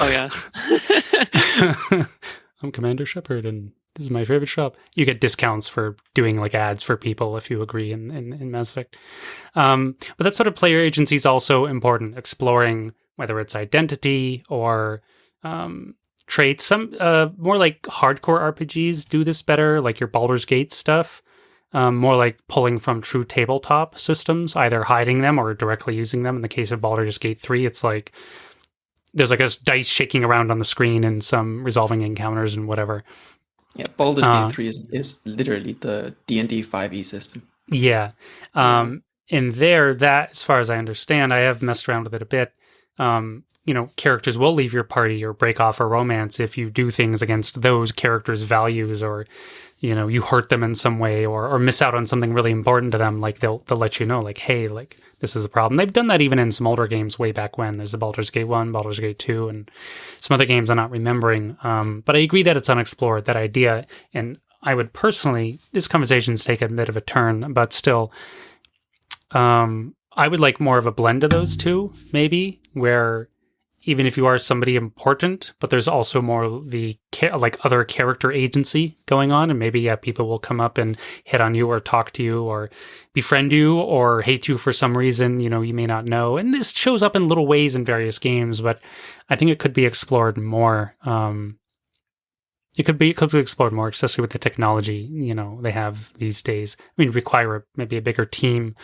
yeah. I'm Commander Shepard, and this is my favorite shop. You get discounts for doing like ads for people if you agree in Mass Effect. But that sort of player agency is also important, exploring whether it's identity or traits. Some more like hardcore RPGs do this better, like your Baldur's Gate stuff. More like pulling from true tabletop systems, either hiding them or directly using them. In the case of Baldur's Gate 3, it's like there's like a dice shaking around on the screen and some resolving encounters and whatever. Yeah, Baldur's Gate 3 is literally the D&D 5e system. Yeah. And there, that, as far as I understand, I have messed around with it a bit. You know, characters will leave your party or break off a romance if you do things against those characters' values, or, you know, you hurt them in some way, or miss out on something really important to them. Like they'll let you know, like, hey, like this is a problem. They've done that even in some older games way back when. There's the Baldur's Gate 1, Baldur's Gate 2, and some other games I'm not remembering. But I agree that it's unexplored, that idea. And I would personally, this conversation's taken a bit of a turn, but still, I would like more of a blend of those two, maybe, where even if you are somebody important, but there's also more the like other character agency going on, and maybe people will come up and hit on you or talk to you or befriend you or hate you for some reason, you know, you may not know. And this shows up in little ways in various games, but I think it could be explored more. It could be explored more, especially with the technology, you know, they have these days. I mean, require maybe a bigger team.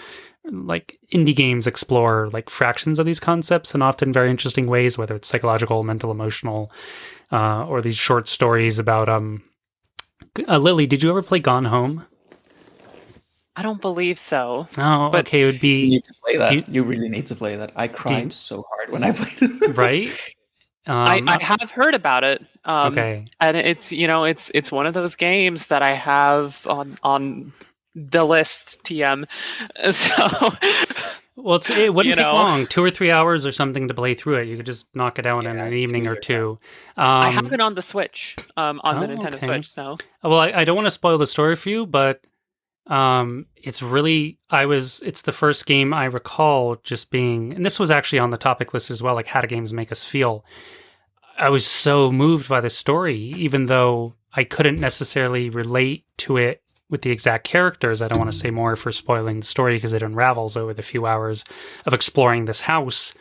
Like indie games explore like fractions of these concepts in often very interesting ways, whether it's psychological, mental, emotional, or these short stories about Lily, did you ever play Gone Home? I don't believe so. Oh, but okay. It would be. You need to play that. You really need to play that. I cried so hard when I played it. Right? I have heard about it. Okay. And it's, you know, it's one of those games that I have on the list, TM. So, well, it wouldn't take long, 2 or 3 hours or something to play through it. You could just knock it down in an evening or two. I have it on the Switch, on the Nintendo Switch. So, well, I don't want to spoil the story for you, but it's really, it's the first game I recall just being, and this was actually on the topic list as well, like how do games make us feel. I was so moved by the story, even though I couldn't necessarily relate to it with the exact characters. I don't want to say more for spoiling the story because it unravels over the few hours of exploring this house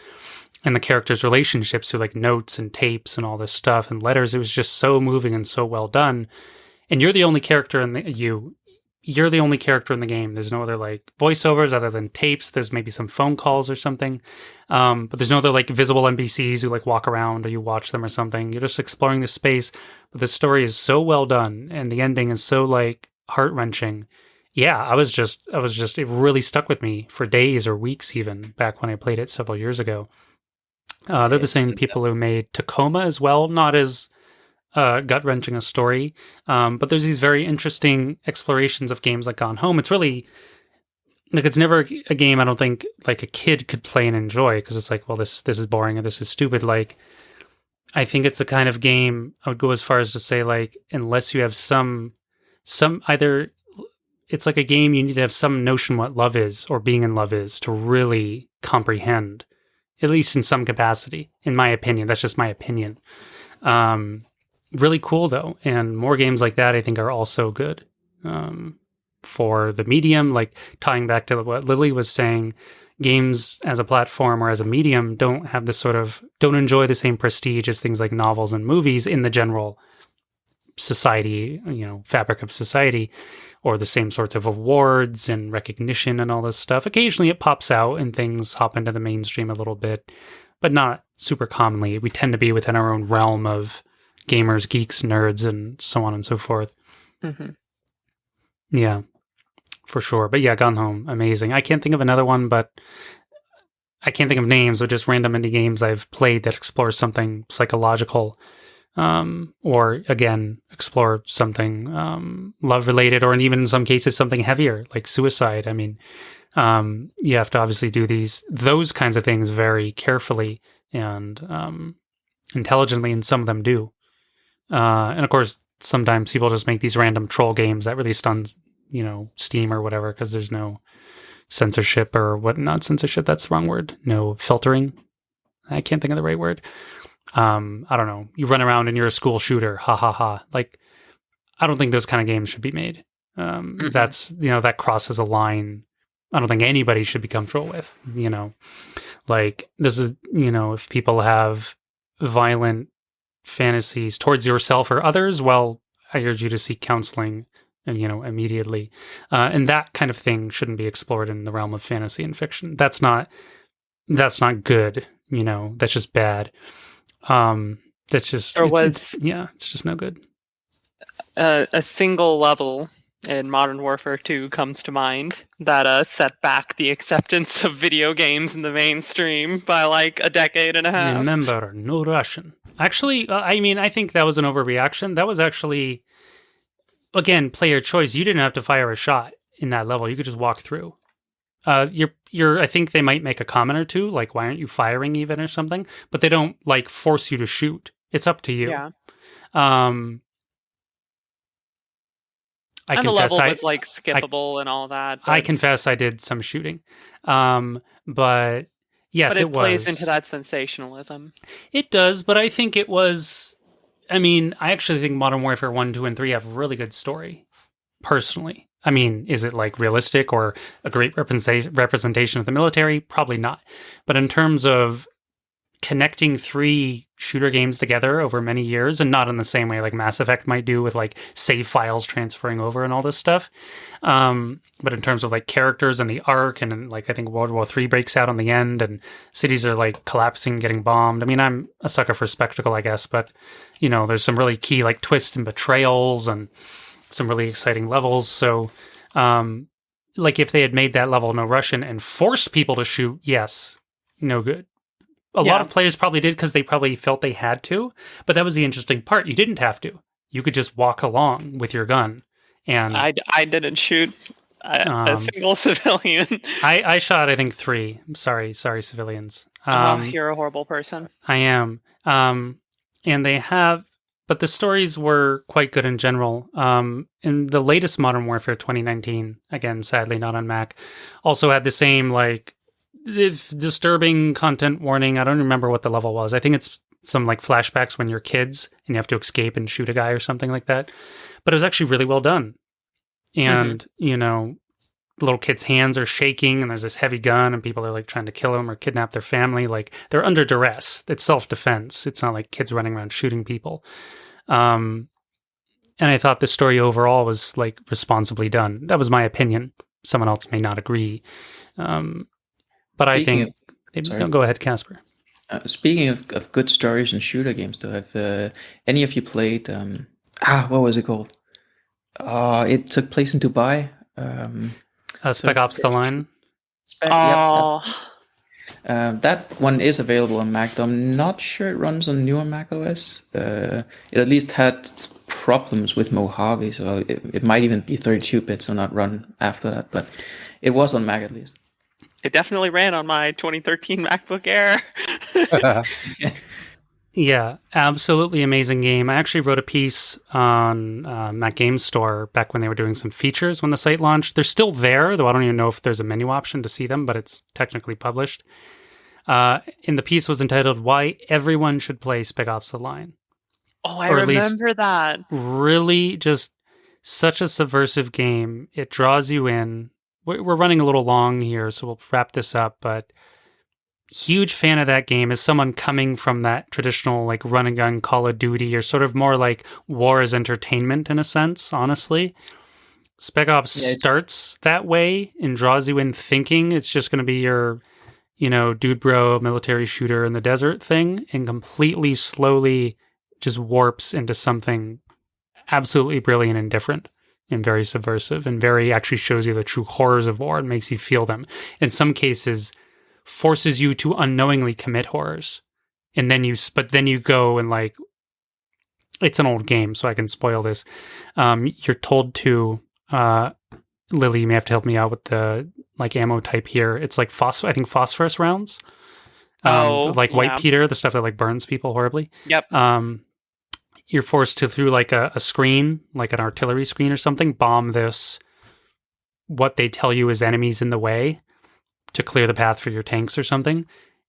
and the characters' relationships through like notes and tapes and all this stuff and letters. It was just so moving and so well done. And you're the only character you're the only character in the game. There's no other like voiceovers other than tapes. There's maybe some phone calls or something. But there's no other like visible NPCs who like walk around or you watch them or something. You're just exploring the space. But the story is so well done and the ending is so like heart-wrenching. Yeah, I was just it really stuck with me for days or weeks even back when I played it several years ago. They're the same people who made Tacoma as well, not as gut-wrenching a story, but there's these very interesting explorations of games like Gone Home. It's really like, it's never a game I don't think like a kid could play and enjoy, because it's like, well, this is boring or this is stupid. Like, I think it's a kind of game I would go as far as to say, like, unless you have some either, it's like a game you need to have some notion what love is or being in love is to really comprehend, at least in some capacity, in my opinion. That's just my opinion. Really cool though, and more games like that I think are also good for the medium. Like, tying back to what Lily was saying, games as a platform or as a medium don't enjoy the same prestige as things like novels and movies in the general society, you know, fabric of society, or the same sorts of awards and recognition and all this stuff. Occasionally it pops out and things hop into the mainstream a little bit, but not super commonly. We tend to be within our own realm of gamers, geeks, nerds, and so on and so forth. Mm-hmm. Yeah, for sure. But yeah, Gone Home, amazing. I can't think of another one, but I can't think of names of just random indie games I've played that explore something psychological, or again, explore something love related, or even in some cases something heavier like suicide. I mean, you have to obviously do those kinds of things very carefully and intelligently, and some of them do. And of course, sometimes people just make these random troll games that released on, Steam or whatever, because there's no censorship or what, not censorship, that's the wrong word. No filtering. I can't think of the right word. I don't know. You run around and you're a school shooter. Ha ha ha. Like, I don't think those kind of games should be made. That's, that crosses a line I don't think anybody should be comfortable with, like this is, if people have violent fantasies towards yourself or others, well, I urge you to seek counseling and, immediately. And that kind of thing shouldn't be explored in the realm of fantasy and fiction. That's not good. That's just bad. That's just, it's just no good. A single level in Modern Warfare 2 comes to mind that set back the acceptance of video games in the mainstream by like a decade and a half. Remember, no Russian. Actually, I think that was an overreaction. That was actually, again, player choice. You didn't have to fire a shot in that level. You could just walk through. I think they might make a comment or two, like, why aren't you firing even or something? But they don't, like, force you to shoot. It's up to you. Yeah. The level was like skippable and all that. I confess I did some shooting. But yes, but it plays into that sensationalism. It does, but I think it was, I actually think Modern Warfare 1, 2, and 3 have a really good story, personally. Is it like realistic or a great representation of the military? Probably not. But in terms of connecting 3 shooter games together over many years, and not in the same way like Mass Effect might do with like save files transferring over and all this stuff, but in terms of like characters and the arc, and like I think World War III breaks out on the end and cities are like collapsing, getting bombed. I'm a sucker for spectacle, I guess, but there's some really key like twists and betrayals and some really exciting levels. So like if they had made that level no Russian and forced people to shoot, yes, no good. A lot of players probably did because they probably felt they had to, but that was the interesting part. You didn't have to. You could just walk along with your gun. And I didn't shoot a single civilian. I shot, I think, 3. I'm sorry, civilians. You're a horrible person. I am. And they have, but the stories were quite good in general. In the latest Modern Warfare 2019, again, sadly not on Mac, also had the same like disturbing content warning. I don't remember what the level was. I think it's some like flashbacks when you're kids and you have to escape and shoot a guy or something like that. But it was actually really well done. And, the little kid's hands are shaking and there's this heavy gun and people are like trying to kill him or kidnap their family. Like they're under duress. It's self-defense. It's not like kids running around shooting people. And I thought the story overall was like responsibly done. That was my opinion. Someone else may not agree. But I think... go ahead, Casper. Speaking of good stories and shooter games, though, have any of you played... what was it called? It took place in Dubai. Spec Ops the Line? That one is available on Mac, though I'm not sure it runs on newer Mac OS. It at least had problems with Mojave, so it might even be 32-bit, so not run after that. But it was on Mac at least. It definitely ran on my 2013 MacBook Air. Yeah, absolutely amazing game. I actually wrote a piece on Mac Games Store back when they were doing some features when the site launched. They're still there, though I don't even know if there's a menu option to see them, but it's technically published. And the piece was entitled, Why Everyone Should Play Spec Ops the Line. Oh, I remember that. Really just such a subversive game. It draws you in. We're running a little long here, so we'll wrap this up, but huge fan of that game as someone coming from that traditional like run and gun Call of Duty, or sort of more like war as entertainment in a sense, honestly. Spec Ops starts that way and draws you in thinking it's just going to be your dude bro military shooter in the desert thing, and completely slowly just warps into something absolutely brilliant and different and very subversive and very actually shows you the true horrors of war and makes you feel them. In some cases, forces you to unknowingly commit horrors. And then you go and like, it's an old game, so I can spoil this. You're told to, Lily, you may have to help me out with the like ammo type here. It's like phosphorus rounds. Like white Peter, the stuff that like burns people horribly. Yep. You're forced to, through like a screen, like an artillery screen or something, bomb this, what they tell you is enemies in the way to clear the path for your tanks or something.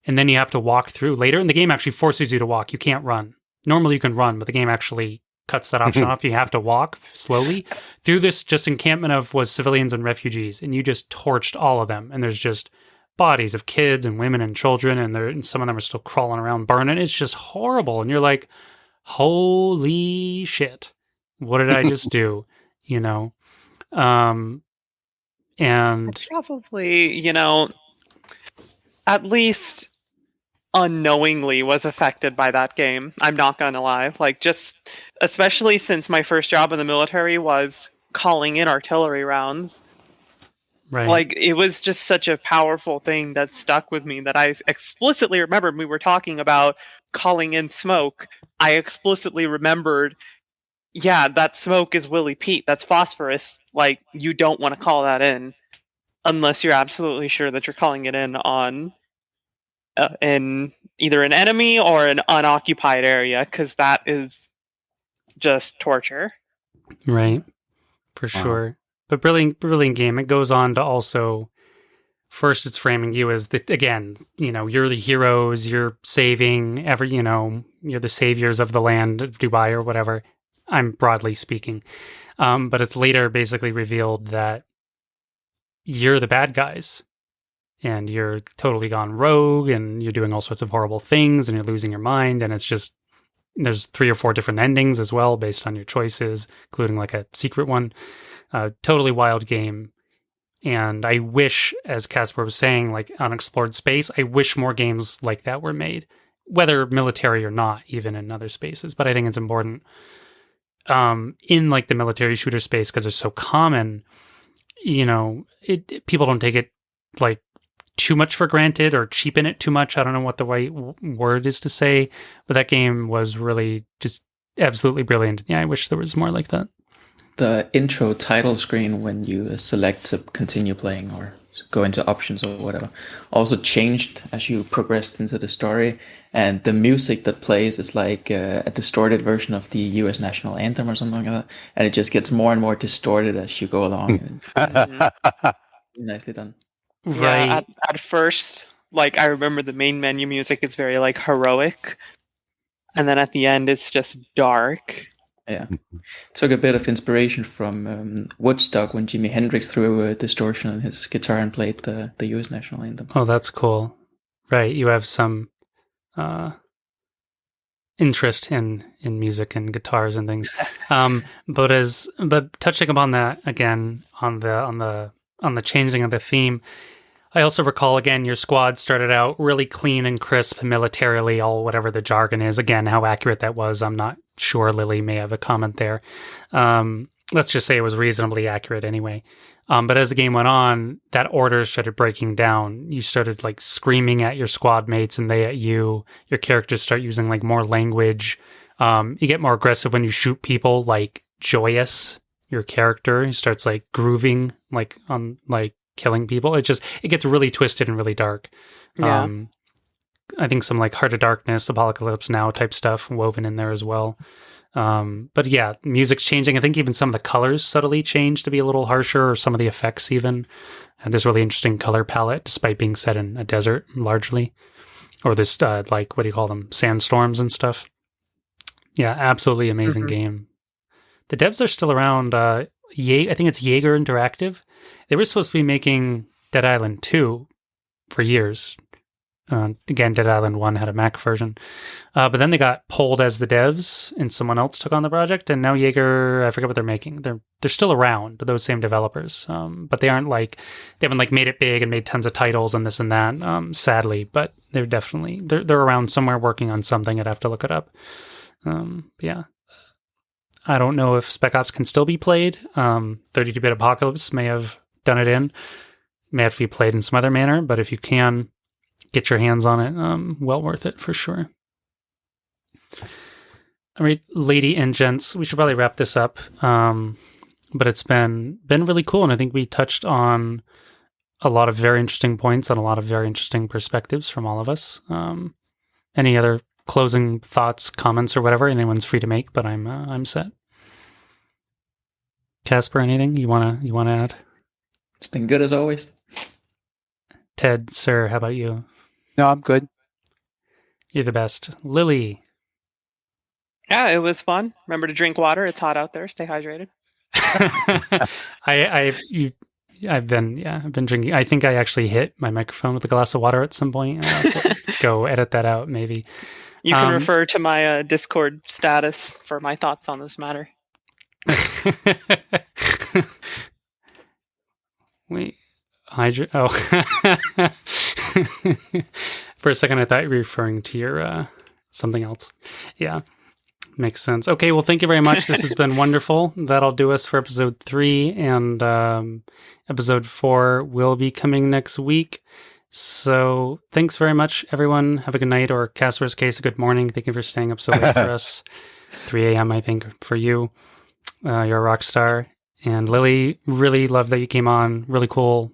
And then you have to walk through. Later in the game actually forces you to walk. You can't run. Normally you can run, but the game actually cuts that option off. You have to walk slowly through this just encampment of was civilians and refugees. And you just torched all of them. And there's just bodies of kids and women and children. And some of them are still crawling around burning. It's just horrible. And you're like, holy shit, what did I just do? And probably, at least unknowingly was affected by that game. I'm not gonna lie. Like, just especially since my first job in the military was calling in artillery rounds. Right. Like, it was just such a powerful thing that stuck with me that I explicitly remembered. We were talking about calling in smoke. I explicitly remembered, yeah, that smoke is Willy Pete. That's phosphorus. Like, you don't want to call that in unless you're absolutely sure that you're calling it in on in either an enemy or an unoccupied area, because that is just torture. Right. For sure. But brilliant game. It goes on to also, first it's framing you as you're the heroes, you're saving you're the saviors of the land of Dubai or whatever. I'm broadly speaking. But it's later basically revealed that you're the bad guys and you're totally gone rogue and you're doing all sorts of horrible things and you're losing your mind. And it's just, there's 3 or 4 different endings as well based on your choices, including like a secret one. Totally wild game. And I wish, as Casper was saying, like unexplored space, I wish more games like that were made, whether military or not, even in other spaces. But I think it's important in like the military shooter space because they're so common. People don't take it like too much for granted or cheapen it too much. I don't know what the right word is to say, but that game was really just absolutely brilliant. Yeah, I wish there was more like that. The intro title screen when you select to continue playing or go into options or whatever also changed as you progressed into the story, and the music that plays is like a distorted version of the US national anthem or something like that, and it just gets more and more distorted as you go along. Nicely done. Right. Yeah, at first, like, I remember the main menu music is very like heroic, and then at the end it's just dark. Yeah, took a bit of inspiration from Woodstock when Jimi Hendrix threw a distortion on his guitar and played the U.S. national anthem. Oh, that's cool. Right, you have some interest in music and guitars and things. But touching upon that again on the changing of the theme, I also recall again your squad started out really clean and crisp militarily, all whatever the jargon is. Again, how accurate that was, I'm not sure. Lily may have a comment there. Let's just say it was reasonably accurate anyway. But as the game went on, that order started breaking down. You started like screaming at your squad mates and they at you. Your characters start using like more language. You get more aggressive when you shoot people, like Joyous, your character. He starts like grooving, like on like killing people. It gets really twisted and really dark. Yeah. I think some like Heart of Darkness, Apocalypse Now type stuff woven in there as well. But yeah, music's changing. I think even some of the colors subtly changed to be a little harsher, or some of the effects even. And there's really interesting color palette, despite being set in a desert largely, or this like, what do you call them, sandstorms and stuff. Yeah, absolutely amazing game. The devs are still around. I think it's Jaeger Interactive. They were supposed to be making Dead Island 2 for years. Again, Dead Island 1 had a Mac version. But then they got pulled as the devs and someone else took on the project. And now Jaeger, I forget what they're making. They're still around, those same developers. But they haven't made it big and made tons of titles and this and that, sadly. But they're definitely, they're around somewhere working on something. I'd have to look it up. Yeah. I don't know if Spec Ops can still be played. 32-bit Apocalypse may have done it may have to be played in some other manner, but if you can get your hands on it, well worth it for sure. All right, lady and gents, we should probably wrap this up. But it's been really cool, and I think we touched on a lot of very interesting points and a lot of very interesting perspectives from all of us. Any other closing thoughts, comments, or whatever? Anyone's free to make, but I'm set. Casper, anything you wanna add? It's been good as always. Ted, sir, how about you? No, I'm good. You're the best. Lily. Yeah, it was fun. Remember to drink water. It's hot out there. Stay hydrated. I've been drinking. I think I actually hit my microphone with a glass of water at some point. I'll have to go edit that out, maybe. You can refer to my Discord status for my thoughts on this matter. Wait, oh. For a second, I thought you were referring to your something else. Yeah, makes sense. Okay, well, thank you very much. This has been wonderful. That'll do us for episode 3, and episode 4 will be coming next week. So thanks very much, everyone. Have a good night, or Casper's case, a good morning. Thank you for staying up so late for us. 3 a.m., I think, for you. You're a rock star. And Lily, really love that you came on. Really cool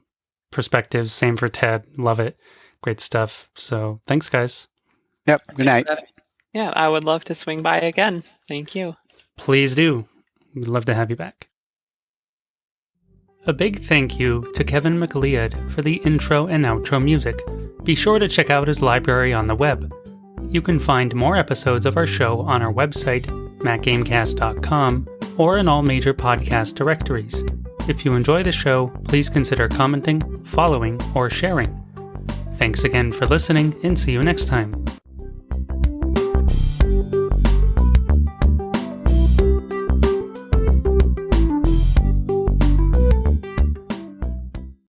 perspectives. Same for Ted. Love it. Great stuff. So thanks, guys. Yep. Good night. Yeah, I would love to swing by again. Thank you. Please do. We'd love to have you back. A big thank you to Kevin MacLeod for the intro and outro music. Be sure to check out his library on the web. You can find more episodes of our show on our website, macgamecast.com, or in all major podcast directories. If you enjoy the show, please consider commenting, following, or sharing. Thanks again for listening, and see you next time.